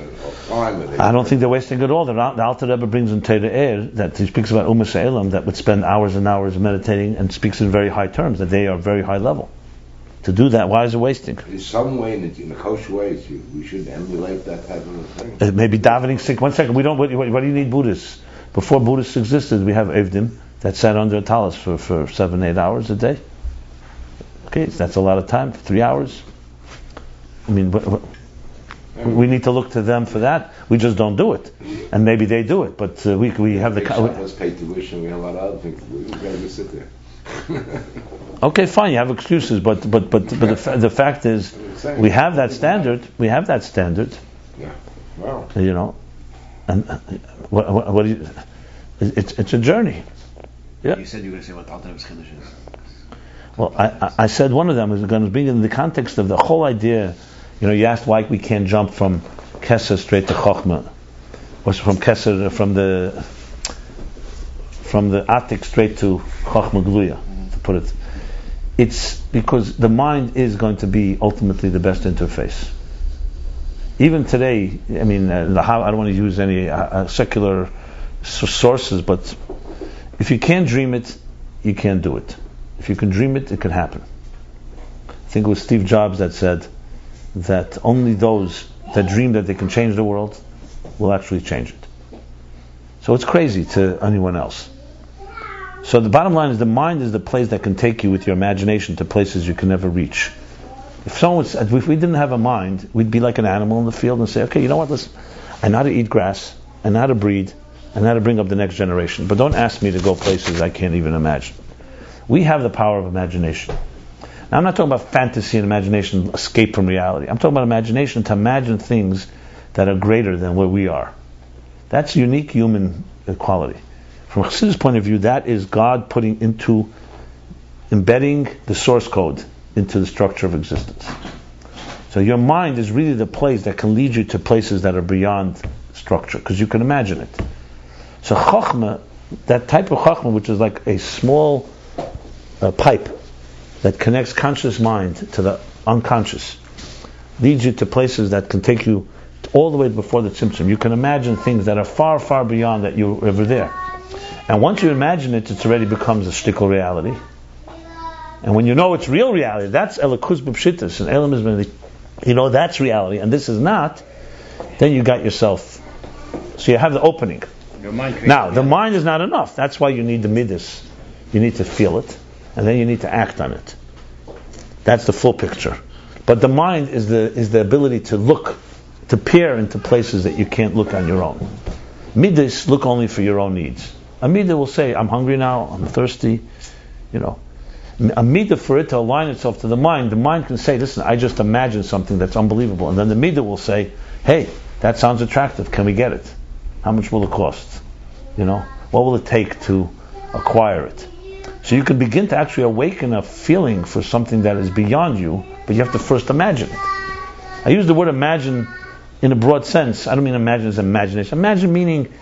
time. I don't think they're wasting at all. The Alter Rebbe brings in Teira Eir that he speaks about Umas Elam that would spend hours and hours meditating and speaks in very high terms, that they are very high level. To do that, why is it wasting? In some way, in a kosher way, we should emulate that type of thing. Maybe davening sick. 1 second, we don't. What do you need Buddhists? Before Buddhists existed, we have Evdim that sat under a talis for 7-8 hours a day. Okay, so that's a lot of time. 3 hours. I mean, we need to look to them for that. We just don't do it, and maybe they do it. But we have the. Let's pay tuition. We have a lot of other things. We gotta just sit there. Okay, fine. You have excuses, but the fact is, we have that standard. We have that standard. Yeah. Wow. You know, and what do you? It's a journey. Yeah. You said you were going to say what Alter Rebbe's Chiddush is. Well, I said one of them is going to be in the context of the whole idea. You know, you asked why we can't jump from Kesser straight to Chochmah, or from Kesser from the Atik straight to Chochmah Gluya, to put it. It's because the mind is going to be ultimately the best interface. Even today, I mean, I don't want to use any secular sources, but if you can't dream it, you can't do it. If you can dream it, it can happen. I think it was Steve Jobs that said that only those that dream that they can change the world will actually change it. So it's crazy to anyone else. So the bottom line is the mind is the place that can take you with your imagination to places you can never reach. If we didn't have a mind, we'd be like an animal in the field and say, okay, you know what, listen, I know how to eat grass, I know how to breed, I know how to bring up the next generation, but don't ask me to go places I can't even imagine. We have the power of imagination. Now I'm not talking about fantasy and imagination, escape from reality. I'm talking about imagination to imagine things that are greater than where we are. That's unique human quality. From a Chassidus point of view, that is God embedding the source code into the structure of existence. So your mind is really the place that can lead you to places that are beyond structure, because you can imagine it. So Chochmah, that type of Chochmah, which is like a small pipe that connects conscious mind to the unconscious, leads you to places that can take you all the way before the Tzimtzum. You can imagine things that are far, far beyond that you were ever there. And once you imagine it, it already becomes a shtickle reality. And when you know it's real reality, that's Elokus b'pshitus, and Elam is, you know, that's reality, and this is not, then you got yourself. So you have the opening. Now, the mind is not enough. That's why you need the midas. You need to feel it, and then you need to act on it. That's the full picture. But the mind is the ability to look, to peer into places that you can't look on your own. Midas look only for your own needs. A midah will say, I'm hungry now, I'm thirsty, you know. A midah, for it to align itself to the mind can say, listen, I just imagined something that's unbelievable. And then the midah will say, hey, that sounds attractive, can we get it? How much will it cost? You know, what will it take to acquire it? So you can begin to actually awaken a feeling for something that is beyond you, but you have to first imagine it. I use the word imagine in a broad sense. I don't mean imagine as imagination. Imagine meaning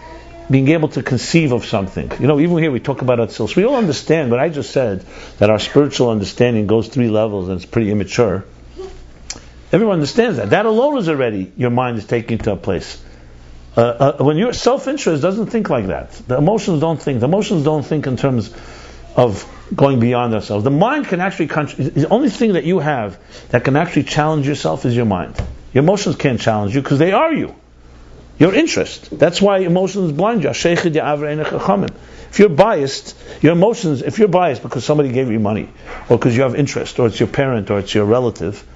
being able to conceive of something. You know, even here we talk about Atzilus. We all understand what I just said, that our spiritual understanding goes 3 levels and it's pretty immature. Everyone understands that. That alone is already, your mind is taking to a place. When your self-interest doesn't think like that. The emotions don't think. The emotions don't think in terms of going beyond ourselves. The mind can actually, the only thing that you have that can actually challenge yourself is your mind. Your emotions can't challenge you because they are you. Your interest. That's why emotions blind you. If you're biased, your emotions, if you're biased because somebody gave you money, or because you have interest, or it's your parent, or it's your relative,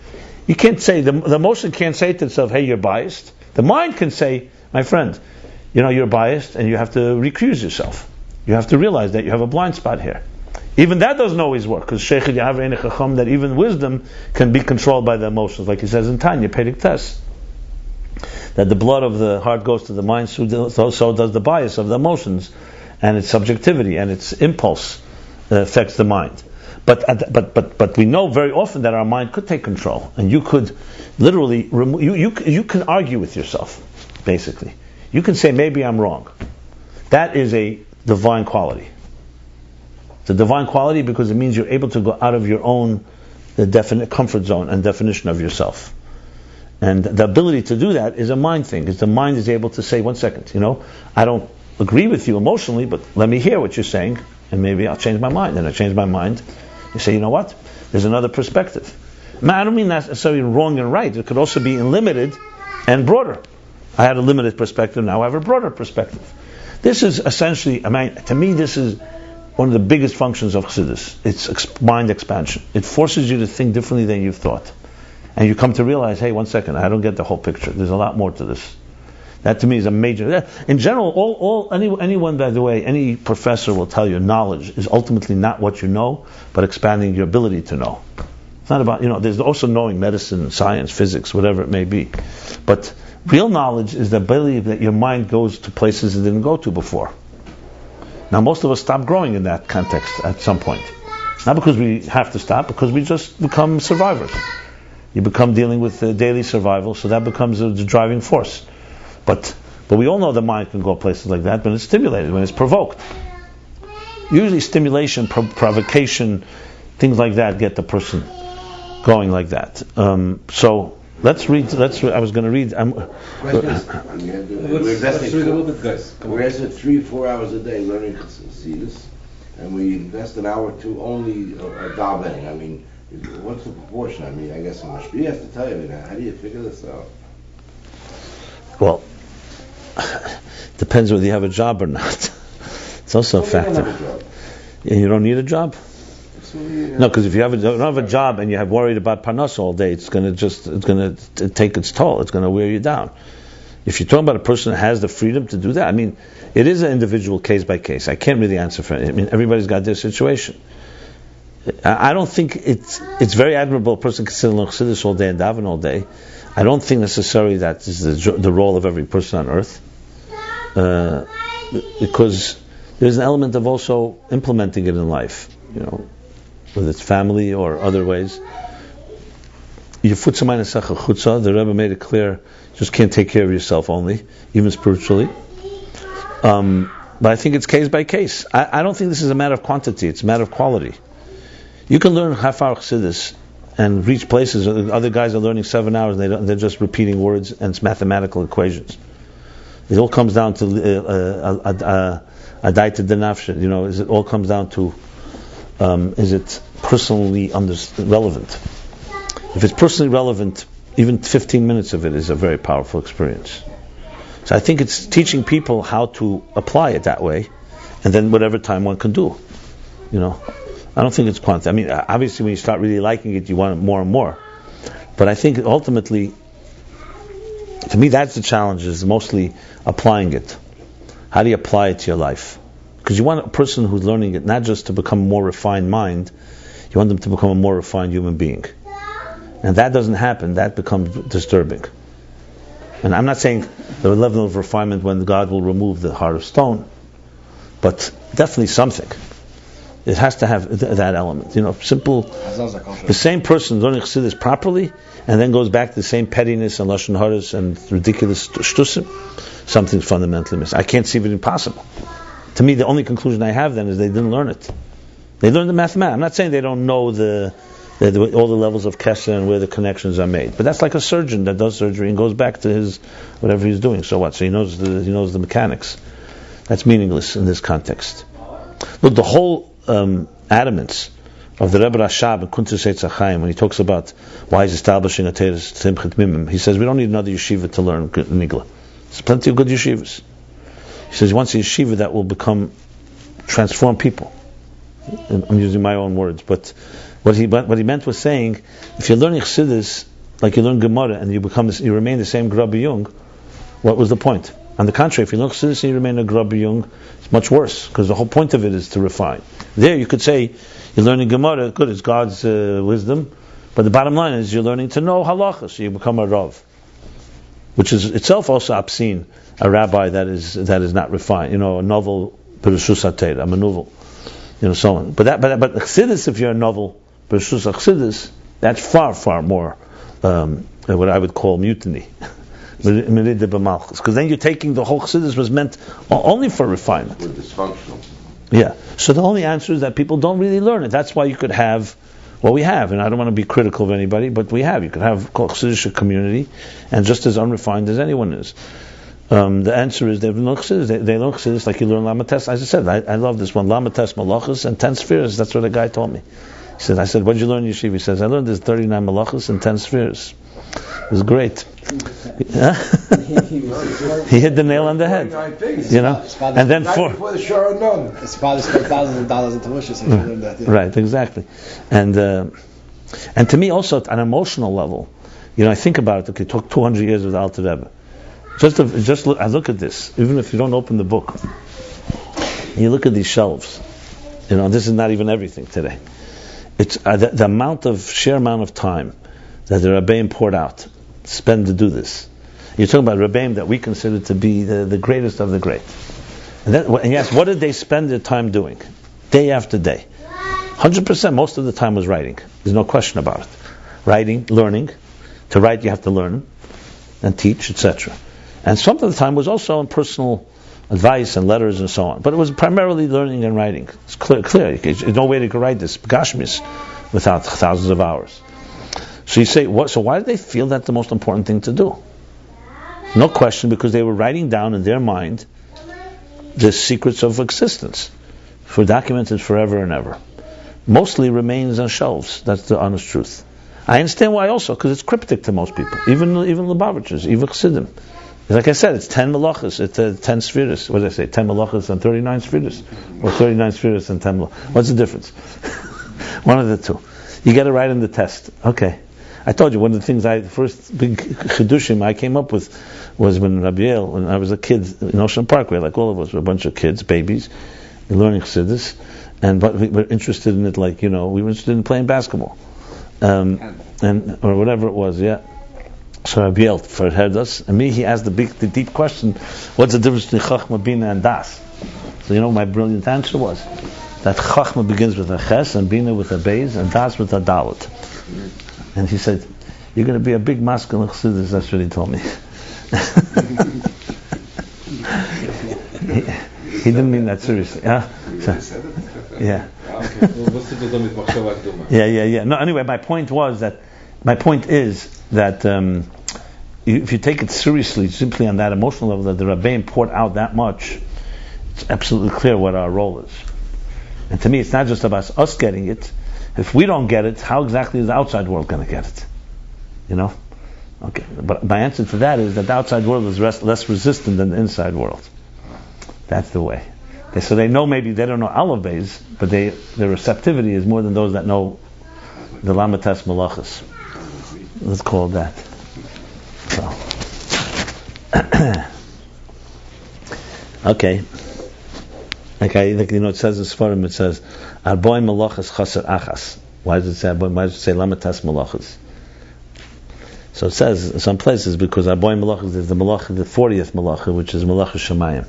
you can't say, the emotion can't say to itself, hey, you're biased. The mind can say, my friend, you know, you're biased and you have to recuse yourself. You have to realize that you have a blind spot here. Even that doesn't always work, because Sheikh Yahav Ein Chacham, that even wisdom can be controlled by the emotions, like he says in Tanya, Perek Tes, that the blood of the heart goes to the mind, so does the bias of the emotions, and its subjectivity and its impulse affects the mind. But we know very often that our mind could take control, and you could literally remove. You can argue with yourself, basically. You can say, maybe I'm wrong. That is a divine quality. It's a divine quality because it means you're able to go out of your own definite comfort zone and definition of yourself. And the ability to do that is a mind thing. Because the mind is able to say, 1 second, I don't agree with you emotionally, but let me hear what you're saying, and maybe I'll change my mind. And I change my mind. You say, you know what? There's another perspective. I don't mean necessarily wrong and right. It could also be limited and broader. I had a limited perspective, now I have a broader perspective. This is essentially, to me, this is one of the biggest functions of Chassidus. It's mind expansion. It forces you to think differently than you've thought. And you come to realize, hey, 1 second, I don't get the whole picture. There's a lot more to this. That to me is a major... In general, anyone, by the way, any professor will tell you knowledge is ultimately not what you know, but expanding your ability to know. It's not about, there's also knowing medicine, science, physics, whatever it may be. But real knowledge is the ability that your mind goes to places it didn't go to before. Now, most of us stop growing in that context at some point. Not because we have to stop, because we just become survivors. You become dealing with daily survival, so that becomes the driving force. But we all know the mind can go places like that when it's stimulated, when it's provoked. Usually stimulation, provocation, things like that get the person going like that. So let's read. I was going to read. We're investing 3 or 4 hours a day learning Chassidus, and we invest an hour or two only davening. What's the proportion? I guess Mashbi has to tell you. How do you figure this out? Well, depends whether you have a job or not. It's also a factor. You don't need a job? No, because if you don't have a job and you have worried about parnas all day, it's going to take its toll. It's going to wear you down. If you're talking about a person that has the freedom to do that, it is an individual case by case. I can't really answer for it. Everybody's got their situation. I don't think it's very admirable. A person can sit in Chassidus all day and daven all day. I don't think necessarily that is the role of every person on earth, because there's an element of also implementing it in life. Whether it's family or other ways. The Rebbe made it clear, you just can't take care of yourself only, even spiritually. But I think it's case by case. I don't think this is a matter of quantity, it's a matter of quality. You can learn Hafar Chassidus and reach places, other guys are learning 7 hours and they're just repeating words and it's mathematical equations. It all comes down to Adaita Denafshe, it all comes down to is it personally relevant? If it's personally relevant, even 15 minutes of it is a very powerful experience. So I think it's teaching people how to apply it that way, and then whatever time one can do. I don't think it's quantity. Obviously when you start really liking it, you want it more and more. But I think ultimately, to me that's the challenge, is mostly applying it. How do you apply it to your life? Because you want a person who's learning it not just to become a more refined mind, you want them to become a more refined human being. And that doesn't happen, that becomes disturbing. And I'm not saying the level of refinement when God will remove the heart of stone, but definitely something. It has to have that element. Simple. The same person learning Chassidus properly, and then goes back to the same pettiness and lashon haras and ridiculous shtusim, something's fundamentally missing. I can't see it being possible. To me, the only conclusion I have then is they didn't learn it. They learned the mathematics. I'm not saying they don't know all the levels of kesser and where the connections are made, but that's like a surgeon that does surgery and goes back to his whatever he's doing. So what? So he knows the mechanics. That's meaningless in this context. Look, the whole adamance of the Rebbe Rashab in Kuntres Eitz HaChaim, when he talks about why he's establishing a Teres Simchat Mimim, he says we don't need another yeshiva to learn Nigla. There's plenty of good yeshivas. He says he wants a yeshiva that will transform people. I'm using my own words, but what he meant was saying, if you're learning Chassidus like you learn Gemara and you remain the same Rabbi Jung, what was the point? On the contrary, if you learn Chassidus and you remain a grubby young, it's much worse, because the whole point of it is to refine. There you could say, you're learning Gemara, good, it's God's wisdom, but the bottom line is you're learning to know halachas, so you become a Rav, which is itself also obscene, a rabbi that is not refined, a novel, Bereshus HaTeira, a novel, so on. But Chassidus, if you're a novel, Bereshus HaChassidus, that's far, far more what I would call mutiny. Because then you're taking the whole Chassidus was meant only for refinement. We're dysfunctional. Yeah. So the only answer is that people don't really learn it. That's why you could have what we have, and I don't want to be critical of anybody, but we have. You could have a Chassidish community, and just as unrefined as anyone is. The answer is they learn Chassidus. They learn Chassidus like you learn Lamates. As I said, I love this one, Lamates Malachas and 10 spheres. That's what a guy told me. I said, what did you learn in Yeshiva? He says, I learned there's 39 Malachas and 10 spheres. It was great. He hit the nail on the head. And then before the Shah None. His father spent thousands of dollars into wishes and learned that. Yeah. Right, exactly. And to me also, at an emotional level, I think about it. Okay, it took 200 years with the Alter Rebbe. I look at this, even if you don't open the book, you look at these shelves. This is not even everything today. It's the sheer amount of time that the Rabbeim poured out, spend to do this. You're talking about Rabbeim that we consider to be the greatest of the great. And yes, what did they spend their time doing? Day after day. 100%, most of the time was writing. There's no question about it. Writing, learning. To write, you have to learn and teach, etc. And some of the time was also on personal advice and letters and so on. But it was primarily learning and writing. It's clear. There's no way to write this Gashmis without thousands of hours. So you say, so why did they feel that's the most important thing to do? No question, because they were writing down in their mind the secrets of existence, for documented forever and ever. Mostly remains on shelves. That's the honest truth. I understand why also, because it's cryptic to most people, even Lubavitchers, even Chassidim. Like I said, it's 10 malachas, it's 10 spheres. What did I say? 10 malachas and 39 spheres? Or 39 spheres and 10 malachas? What's the difference? One of the two. You get it right in the test. Okay. I told you, one of the things the first big chidushim I came up with was when Rabbi, when I was a kid in Ocean Parkway, like all of us, were a bunch of kids, babies, learning Chassidus, but we were interested in it we were interested in playing basketball. Or whatever it was, yeah. So Rabbi heard us, and he asked the deep question, what's the difference between Chachma, Bina, and Das? So my brilliant answer was that Chachma begins with a Ches, and Bina with a Beis, and Das with a Dalet. And he said, you're going to be a big masculine Chassidus, that's what he told me. He didn't mean that seriously. Yeah. Yeah. No, anyway, my point is that if you take it seriously, simply on that emotional level, that the Rabbeim poured out that much, it's absolutely clear what our role is. And to me, it's not just about us getting it. If we don't get it, how exactly is the outside world going to get it? Okay. But my answer to that is that the outside world is less resistant than the inside world. That's the way. Okay, so they don't know Aleph Beis, but their receptivity is more than those that know the Lamates Malachas. Let's call it that. So. Okay. It says in Sfarim, it says, Arboy Malachas Chaser Achas. Why does it say Lamates Malachas? So it says in some places, because Arboy Malachas is the 40th Malacha, which is Malachas Shemayim.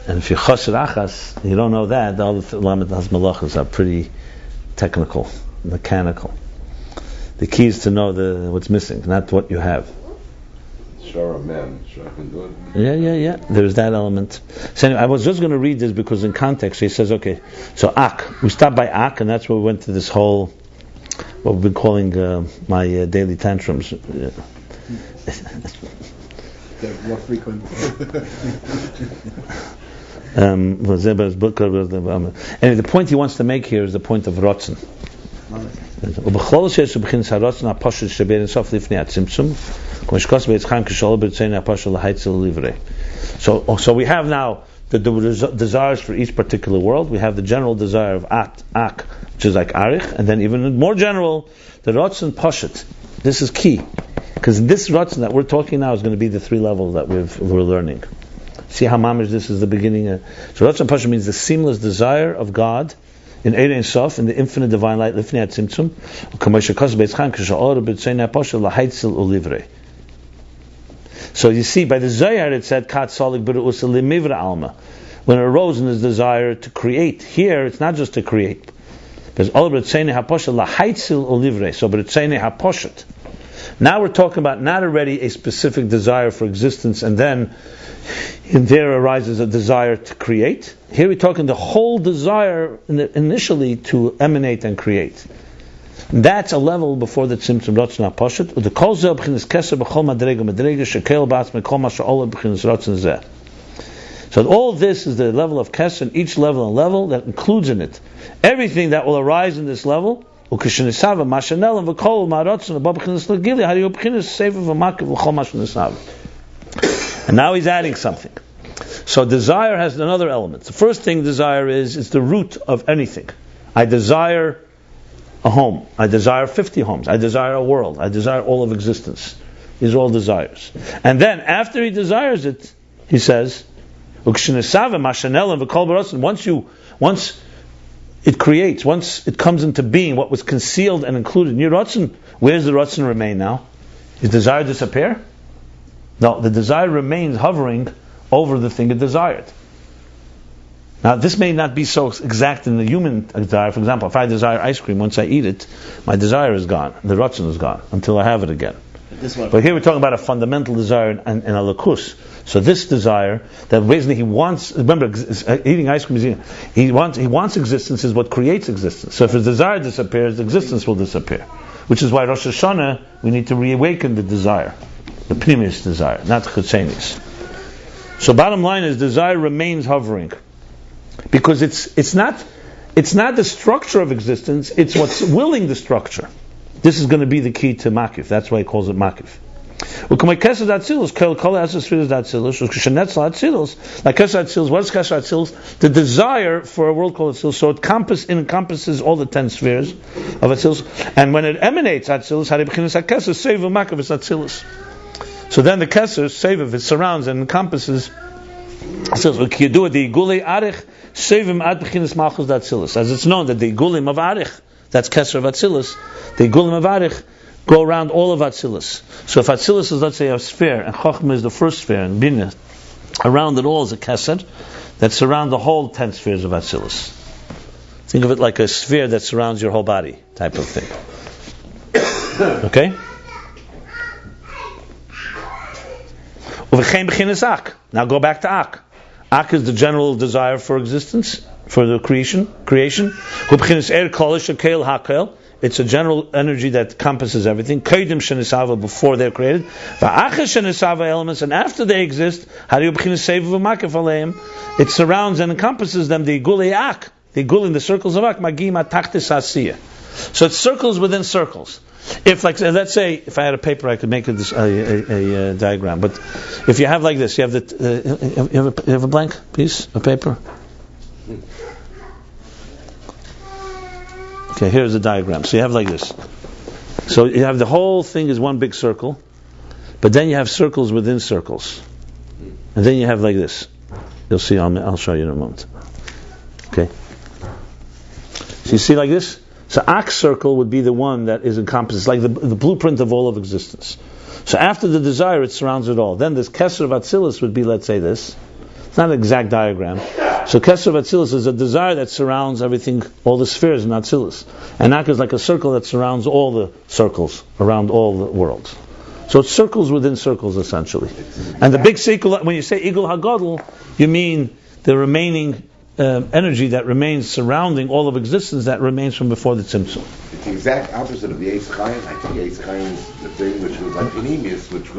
And if you're Chaser Achas, you don't know that, the other Lamates Malachas are pretty technical, mechanical. The key is to know what's missing, not what you have. Yeah. There's that element. So anyway, I was just going to read this because in context he says, okay, so Ak. We stopped by Ak, and that's where we went to this whole, what we've been calling my daily tantrums. They're more frequent. Anyway, the point he wants to make here is the point of Rotzen. So we have now the desires for each particular world. We have the general desire of Ak, which is like Arich, and then even more general, the Rotzen Poshet. This is key. Because this Ratzon that we're talking now is going to be the three levels that we're learning. See how mamish this is the beginning. So Ratzon Pasha means the seamless desire of God in Eir Ein Sof, in the infinite divine light, Lifnei HaTzimtzum, so you see, by the Zohar it said, Kat Solik B'Ru'usa Limivra Alma. When it arose in his desire to create. Here, it's not just to create. Because all B'Ritzeinei HaPoshet L'Haitzil Olivre. So B'Ritzeinei HaPoshet. Now we're talking about not already a specific desire for existence, and then in there arises a desire to create. Here we're talking the whole desire initially to emanate and create. That's a level before the Tzimtzum Ratzon HaPoshet. The Kol Zeh B'chinas Keser B'chol Madrega Shekel B'atz Mekol Ma She'olah B'chinas Ratzon Zeh. So all this is the level of Keser, and each level and level that includes in it everything that will arise in this level. And now he's adding something. So desire has another element. The first thing desire is, it's the root of anything. I desire a home. I desire 50 homes. I desire a world. I desire all of existence. These are all desires. And then after he desires it, he says, once it creates, once it comes into being, what was concealed and included in your Ratzon, where does the Ratzon remain now? Does desire disappear? No, the desire remains hovering over the thing it desired. Now, this may not be so exact in the human desire. For example, if I desire ice cream, once I eat it, my desire is gone. The Ratzon is gone until I have it again. But here we're talking about a fundamental desire in a lakus. So this desire, that reason he wants, remember, eating ice cream is he wants existence is what creates existence. So if his desire disappears, existence will disappear. Which is why Rosh Hashanah, we need to reawaken the desire. The pnimius desire, not the chutzenis. So bottom line is, desire remains hovering. Because it's not the structure of existence, it's what's willing the structure. This is going to be the key to Makif. That's why he calls it Makif. Like Kesed Atzilus, what is Kesed Atzilus? The desire for a world called Atzilus. So it encompasses all the 10 spheres of Atzilus. And when it emanates Atzilus, so then the Kesed, Seviv, it surrounds and encompasses Atzilus. As it's known that the Gulim of Arich, that's Kesed of Atzilus, the Gulim of Arich go around all of Atzilus. So if Atzilus is, let's say, a sphere, and Chochmah is the first sphere, and Binah, around it all is a Kesed that surrounds the whole 10 spheres of Atzilus. Think of it like a sphere that surrounds your whole body, type of thing. Okay? Now go back to Ak. Ak is the general desire for existence, for the creation. It's a general energy that encompasses everything. Before they're created. Elements, and after they exist, it surrounds and encompasses them. The Ak, the circles of Ak, so it's circles within circles. If, like, let's say, if I had a paper, I could make a diagram. But if you have like this, you have you have a blank piece of paper. Okay, here's the diagram. So you have like this. So you have the whole thing is one big circle, but then you have circles within circles, and then you have like this. You'll see. I'll show you in a moment. Okay. So you see like this. So Ak circle would be the one that is encompasses, like the blueprint of all of existence. So after the desire, it surrounds it all. Then this Kesser of Atzilus would be, let's say, this. It's not an exact diagram. So Kesser of Atzilus is a desire that surrounds everything, all the spheres in Atzilus. And Ak is like a circle that surrounds all the circles around all the worlds. So it's circles within circles, essentially. And the big circle, when you say Igul HaGadol, you mean the remaining energy that remains surrounding all of existence that remains from before the Tzimtzum. It's the exact opposite of the Eitz Chaim. I think Eitz Chaim is the thing which was like Pnimius, which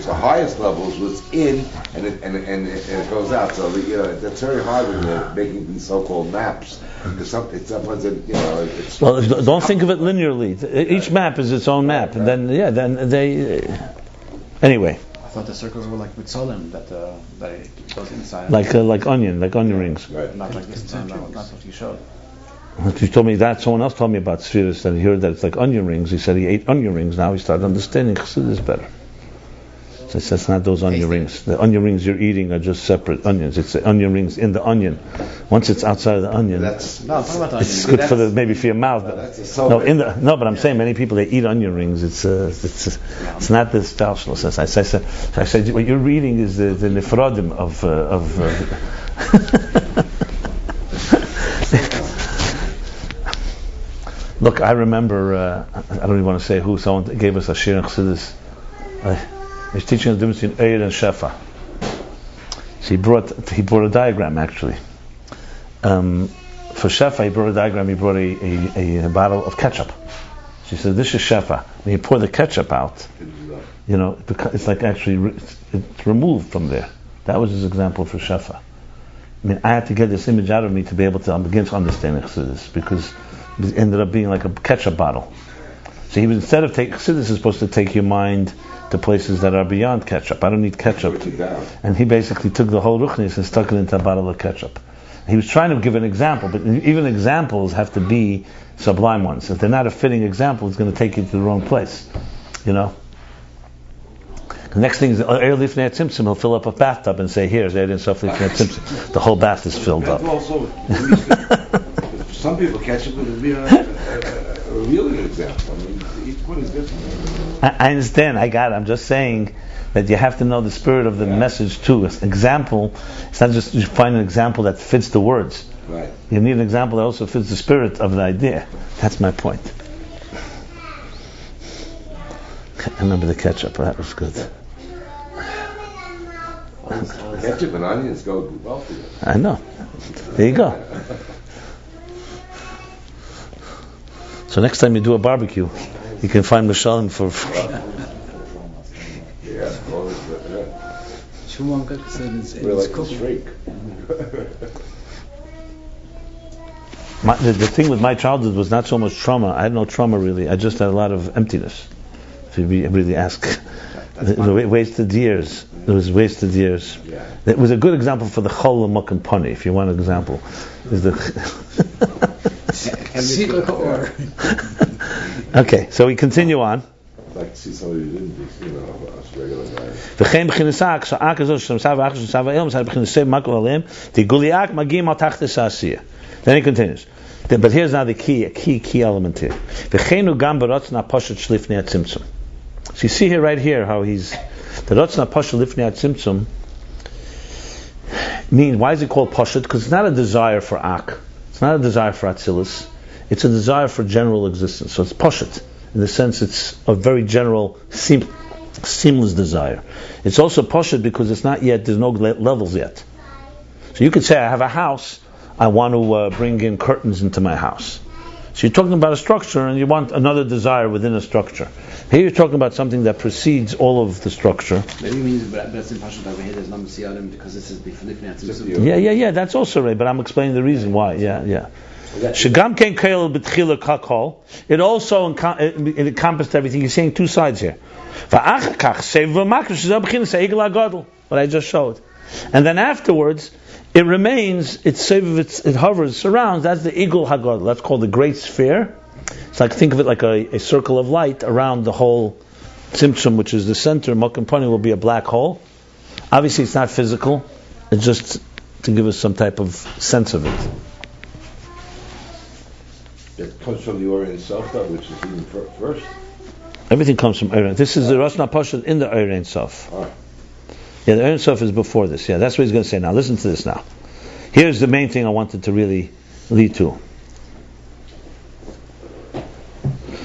the highest levels was in, and it goes out. So that's very hard when you're making these so-called maps. Because sometimes it's. Well, don't think of it linearly. Each map is its own map, and then they. Anyway. I thought the circles were like with Solim that it goes inside. Like onion rings. Right. Not like this. Not what you showed. You told me that. Someone else told me about spheres, and he heard that it's like onion rings. He said he ate onion rings. Now he started understanding Chassidus better. So I said, it's not those onion rings. The onion rings you're eating are just separate onions. It's the onion rings in the onion. Once it's outside of the onion, it's good for maybe for your mouth. But but I'm saying many people, they eat onion rings. It's not this stalshless. I said what you're reading is the nefrodim of Look, I remember, I don't even want to say who, someone gave us a shir in Chassidus. He's teaching us the difference between Ayin and Shefa. So he brought a diagram actually. For Shefa, he brought a diagram, he brought a bottle of ketchup. She said, this is Shefa. When you pour the ketchup out, it's like actually, it's removed from there. That was his example for Shefa. I mean, I had to get this image out of me to be able to begin to understand Chassidus, because it ended up being like a ketchup bottle. So he was, instead of Chassidus is supposed to take your mind to places that are beyond ketchup. I don't need ketchup. And he basically took the whole ruchnis and stuck it into a bottle of ketchup. He was trying to give an example, but even examples have to be sublime ones. If they're not a fitting example, it's going to take you to the wrong place. The next thing is Eir Lifnei Tzimtzum. He'll fill up a bathtub and say, here's Eir Sof Lifnei Tzimtzum. The whole bath is filled up. Some people ketchup would be a real example. I mean, each one is different. I understand. I got it. I'm just saying that you have to know the spirit of the message too. An example, it's not just you find an example that fits the words. Right. You need an example that also fits the spirit of the idea. That's my point. I remember the ketchup. That was good. Ketchup and onions go well together. I know. There you go. So next time you do a barbecue, you can find Mishalim for We're like a streak. The thing with my childhood was not so much trauma. I had no trauma really. I just had a lot of emptiness. If you really ask, wasted years. It was wasted years. Yeah. It was a good example for the Chol Mok and Pani. If you want an example, is the Okay, so we continue on. I'd like to see somebody who didn't be, a regular guy. Then he continues. But here's now the key element here. So you see here, right here, how he's the Rotzna Pasha Lifnei Tzimtzum means, why is it called Pasha? Because it's not a desire for Ak. It's not a desire for Atzilus. It's a desire for general existence. So it's Pashat. In the sense it's a very general, seamless desire. It's also Pashat because it's not yet, there's no levels yet. So you could say, I have a house, I want to bring in curtains into my house. So you're talking about a structure and you want another desire within a structure. Here you're talking about something that precedes all of the structure. Maybe it means but it's in Pashat over here there's no Messianim because this is before Lifnei Tzimtzum. Yeah, that's also right, but I'm explaining the reason why. Yeah. Shagam ken kail b'tchila kakol. It also it encompassed everything. You're saying two sides here. What I just showed, and then afterwards it remains. It hovers, surrounds. That's the Igul Hagadol. That's called the Great Sphere. It's like, think of it like a circle of light around the whole Tzimtzum, which is the center. Mokum Pani will be a black hole. Obviously, it's not physical. It's just to give us some type of sense of it. It comes from the Orient Sof, which is even first. Everything comes from Orient. This is the Rosh Pashat in the Orient Sof. Right. Yeah, the Orient Sof is before this. Yeah, that's what he's going to say now. Listen to this now. Here's the main thing I wanted to really lead to.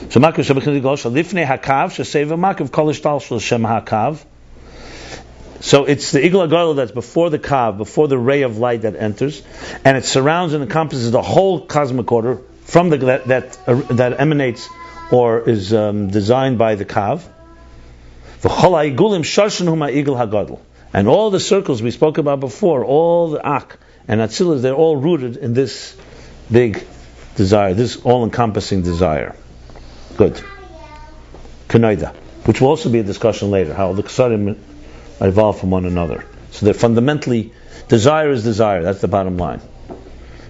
So lifnei hakav sheseva makav kol ishtal shel shem hakav. So it's the Igul Hagadol that's before the kav, before the ray of light that enters, and it surrounds and encompasses the whole cosmic order from that emanates or is designed by the kav. And all the circles we spoke about before, all the Ak and Atzilus, they're all rooted in this big desire, this all-encompassing desire. Good. Kenoida, which will also be a discussion later, how the Ksarim evolve from one another. So they're fundamentally, desire is desire, that's the bottom line.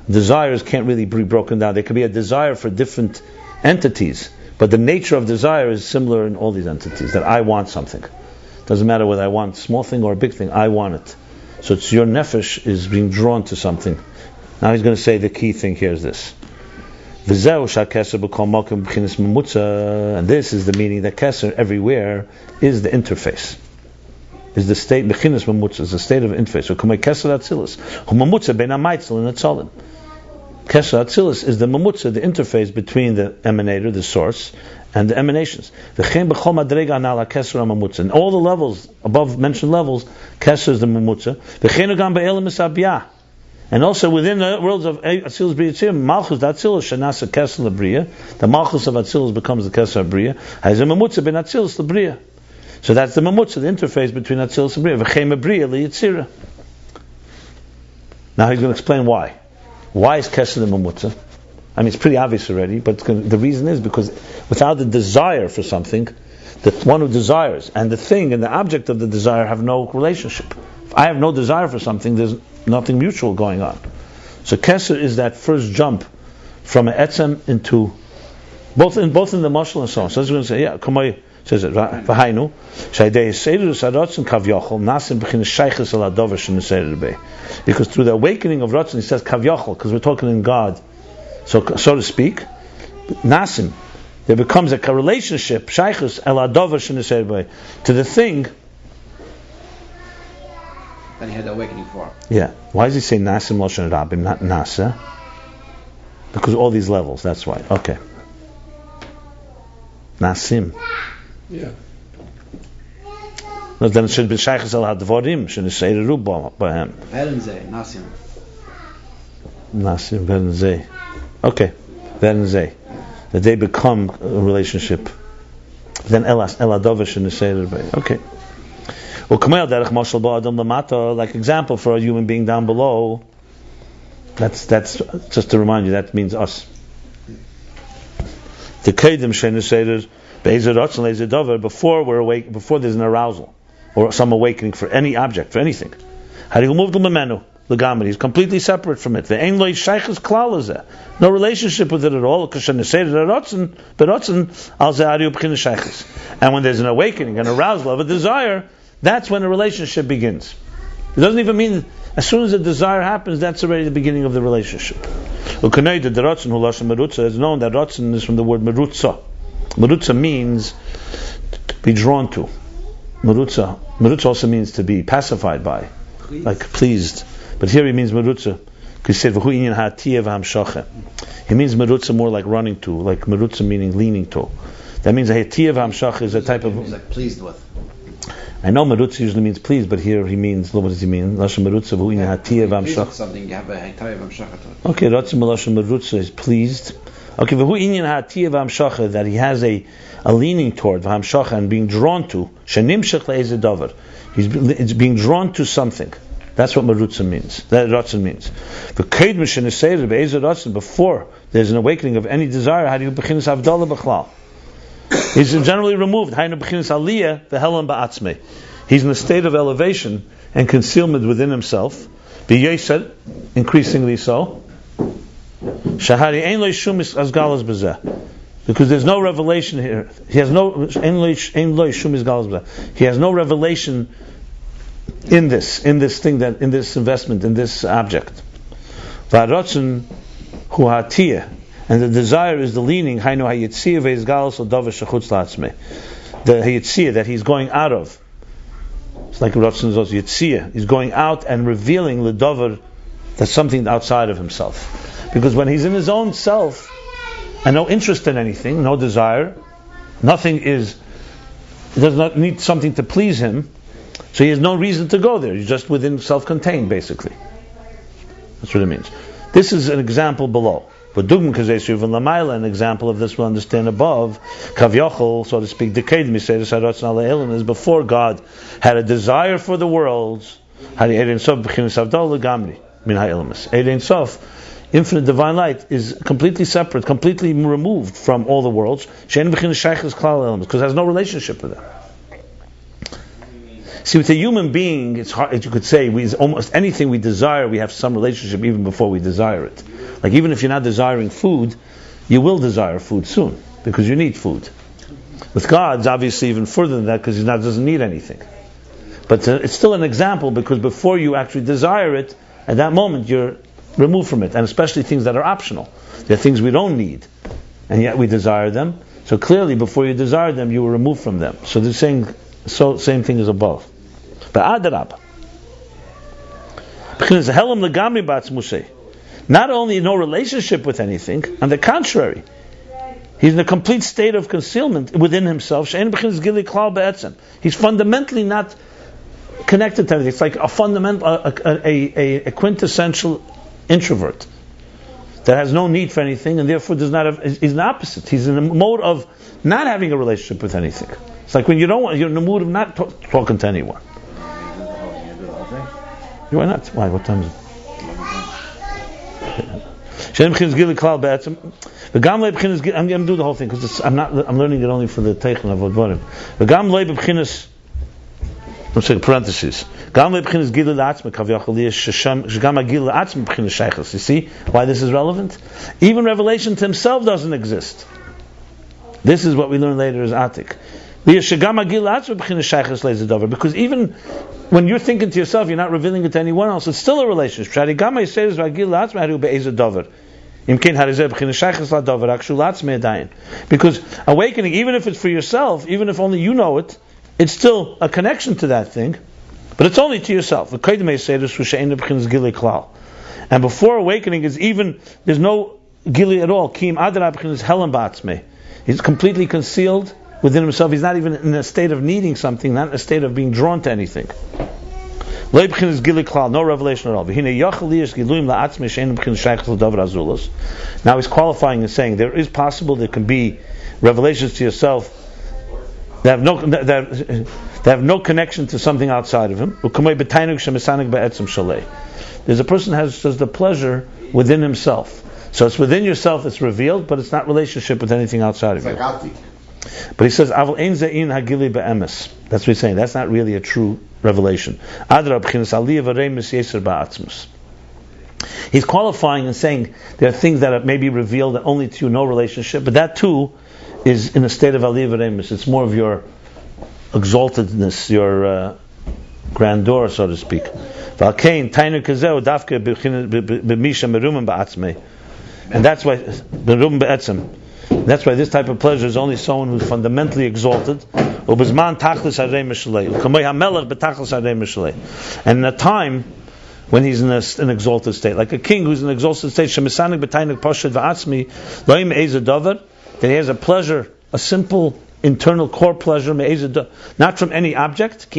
desires can't really be broken down. There could be a desire for different entities, but the nature of desire is similar in all these entities, that I want something. Doesn't matter whether I want a small thing or a big thing, I want it. So it's your nefesh is being drawn to something. Now he's going to say the key thing here is this. And this is the meaning that keser everywhere is the interface. Is the state, bechinas mamutza, is the state of interface. So kamei keser atzilus, hu mamutza ben hamaitzel and atzalim. Keser atzilus is the mamutza, the interface between the emanator, the source, and the emanations. V'chein b'chol madrega anala keser mamutza. In all the levels, above mentioned levels, keser is the mamutza. V'chein agam be'elam esabiyah. And also within the worlds of Atzilus Bria Tzir, Malchus Atzilus Shanasa Kesel Bria, the Malchus of Atzilus becomes the Kesel Bria. Has a Mamutza ben Atzilus Bria. So that's the Mamutza, the interface between Atzilus and Bria. V'chein Bria liyitzira. Now he's going to explain why. Why is Kesel the Mamutza? I mean, it's pretty obvious already, but the reason is because without the desire for something, the one who desires and the thing and the object of the desire have no relationship. If I have no desire for something, there's nothing mutual going on. So Keser is that first jump from an etzem into both in the mashal and so on. So that's going to say, yeah, Kamay says it. V'hainu shaydei seirus harotzen kavyachol nasim b'chinas shayches al hadover shenisei Rabbi. Because through the awakening of rotzen, he says kavyachol, because we're talking in God, so to speak, nasim, there becomes a relationship shayches al hadover shenisei Rabbi to the thing that he had the awakening for. Yeah. Why does he say Nasim Loshen Rabbi, not Nasa? Because all these levels, that's why. Okay. Nasim. Yeah. No, then it should be Shaykhs al Hadvorim, should say Ruba by him. Verenze, Nasim. Nasim, Verenze. Okay. Verenze. That they become a relationship. Then Eladovish should say Rabbi. Okay. Like example for a human being down below. That's just to remind you, that means us. Before we're awake, before there's an arousal or some awakening for any object, for anything. He's completely separate from it. No relationship with it at all. And when there's an awakening, an arousal of a desire, that's when a relationship begins. It doesn't even mean as soon as a desire happens, that's already the beginning of the relationship. It's known that rotzen is from the word merutza. Merutza means to be drawn to. Merutza also means to be pacified by, like pleased. But here he means merutza. He said, he means merutza more like running to, like merutza meaning leaning to. That means a hatiya v'hamshach is a type of... He's like pleased with. I know merutza usually means pleased, but here he means, what does he mean? Lashem merutza v'hu'in hatiya v'hamshach. Something, you have a hatiya v'hamshach. Okay, rotzim lashem merutza is pleased. Okay, v'hu'in hatiya v'hamshach, that he has a leaning toward v'hamshach and being drawn to. Shenimshach le'ezeh davar. It's being drawn to something. That's what merutza means. That rotzen means. Before there's an awakening of any desire, how do you begin to avdallah b'chlal? He's generally removed. He's in a state of elevation and concealment within himself. Increasingly so. Because there's no revelation here. He has no revelation in this thing, that in this investment, in this object. And the desire is the leaning, the hayitzia that he's going out of. It's like Ratzon is also yitzia. He's going out and revealing the davar, that's something outside of himself. Because when he's in his own self, and no interest in anything, no desire, he does not need something to please him, so he has no reason to go there. He's just within self-contained, basically. That's what it means. This is an example below. But an example of this we'll understand above. Kavyachol, so to speak, is before God had a desire for the worlds. Eidin Sof, infinite divine light, is completely separate, completely removed from all the worlds, because it has no relationship with it. See, with a human being, it's hard. You could say almost anything we desire, we have some relationship even before we desire it. Like even if you're not desiring food, you will desire food soon because you need food. With God, it's obviously even further than that because He doesn't need anything. But it's still an example because before you actually desire it, at that moment you're removed from it, and especially things that are optional. They're things we don't need, and yet we desire them. So clearly, before you desire them, you were removed from them. So they're saying same thing as above. But adarab, not only no relationship with anything, on the contrary, he's in a complete state of concealment within himself. He's fundamentally not connected to anything. It's like a fundamental, a quintessential introvert that has no need for anything, and therefore does not have. He's an opposite. He's in a mode of not having a relationship with anything. It's like when you're in the mood of not talking to anyone. Why not? Why? What time is it? I'm going to do the whole thing because I'm learning it only for the Teichen of Vodvorim. I'm saying parentheses. You see why this is relevant? Even revelation to himself doesn't exist. This is what we learn later as Atik. Because even when you're thinking to yourself, you're not revealing it to anyone else, it's still a relationship. Because awakening, even if it's for yourself, even if only you know it, it's still a connection to that thing, but it's only to yourself. And before awakening is even, there's no gili at all. He's completely concealed within himself. He's not even in a state of needing something, not in a state of being drawn to anything. No revelation at all. Now he's qualifying and saying there can be revelations to yourself that have no connection to something outside of him. There's a person who has the pleasure within himself. So it's within yourself, it's revealed, but it's not relationship with anything outside of you. But he says, that's what he's saying. That's not really a true revelation. He's qualifying and saying there are things that are maybe revealed only to you, no relationship, but that too is in a state of aliyah v'remus. It's more of your exaltedness, your grandeur, so to speak. And that's why this type of pleasure is only someone who's fundamentally exalted. And in a time when he's in an exalted state, like a king who's in an exalted state, that he has a pleasure, a simple internal core pleasure, not from any object,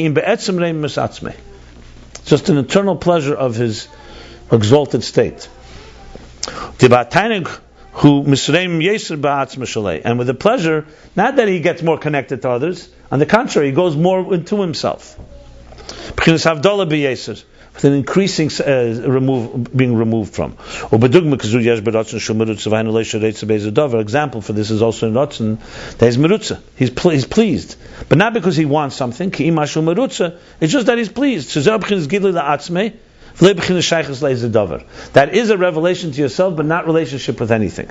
just an internal pleasure of his exalted state. And with the pleasure, not that he gets more connected to others, on the contrary, he goes more into himself. With an increasing being removed from. Example for this is also in Ratzon, that he's merutza. He's pleased. But not because he wants something. It's just that he's pleased. That is a revelation to yourself, but not relationship with anything.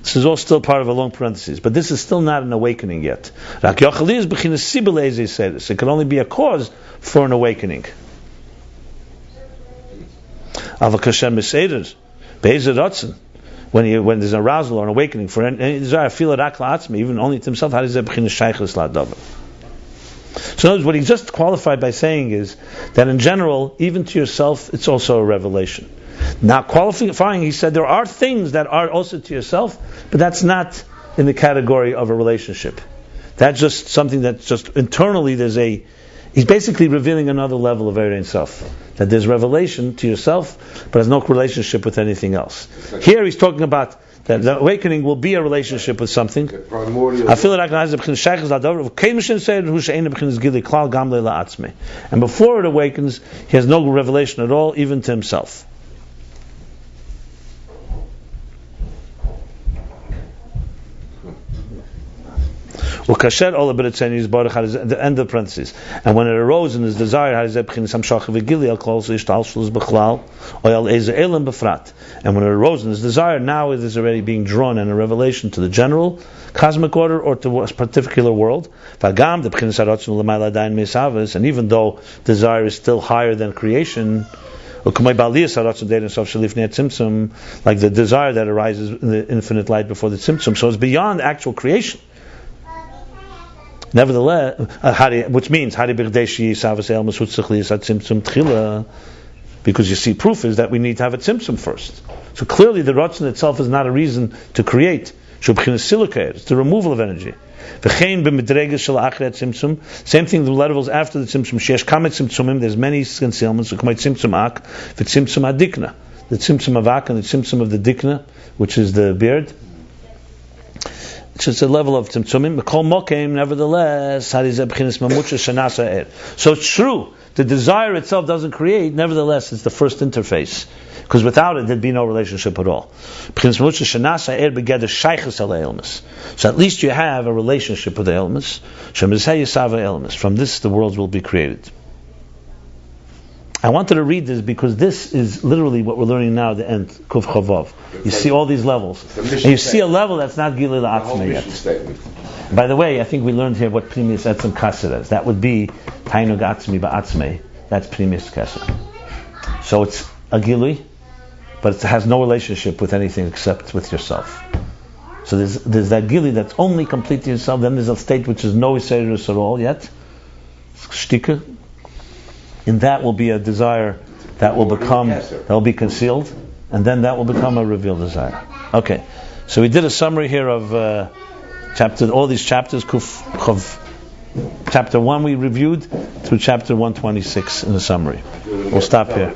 This is all still part of a long parenthesis, but this is still not an awakening yet. It can only be a cause for an awakening. When there's an arousal or an awakening for any desire, feel it even only to himself. So in other words, what he just qualified by saying is that in general, even to yourself, it's also a revelation. Now qualifying, he said there are things that are also to yourself, but that's not in the category of a relationship. That's just something that just internally he's basically revealing another level of Ein Sof. That there's revelation to yourself, but has no relationship with anything else. Here he's talking about that the awakening will be a relationship with something. And before it awakens, he has no revelation at all, even to himself. Ukasher ola b'ritzayin yizbarach at the end of the parentheses. And when it arose in his desire, harizeh b'chinas hamshach v'gili al kol ishtal shulus b'chlal or al eze elam b'frat. And when it arose in his desire, now it is already being drawn in a revelation to the general cosmic order or to a particular world. V'agam the b'chinas haratzon l'mayla dayin me'isavos. And even though desire is still higher than creation, like the desire that arises in the infinite light before the tzimtzum, so it's beyond actual creation. Nevertheless, which means because you see, proof is that we need to have a tzimtzum first. So clearly, the ratzon itself is not a reason to create. It's the removal of energy. Same thing, the levels after the tzimtzum. There's many concealments. The tzimtzum adikna, the tzimtzum of ak and the tzimtzum of the dikna, which is the beard. It's just a level of tzimtzumim. Nevertheless, so it's true. The desire itself doesn't create. Nevertheless, it's the first interface. Because without it, there'd be no relationship at all. So at least you have a relationship with the elements. From this, the worlds will be created. I wanted to read this because this is literally what we're learning now at the end. Kuf Chavav. You see all these levels. And you see a level that's not Gilui La'atzmei yet. By the way, I think we learned here what Primius Etzem Kasser is. That would be Tainug Atzmi Ba'atzmei. That's Primius Kasser. So it's a Gilui, but it has no relationship with anything except with yourself. So there's that Gili that's only complete to yourself. Then there's a state which is no Iserus at all yet. Shtika. And that will be a desire that will be concealed, and then that will become a revealed desire. Okay, so we did a summary here of all these chapters. Chapter 1 we reviewed through chapter 126 in the summary. We'll stop here.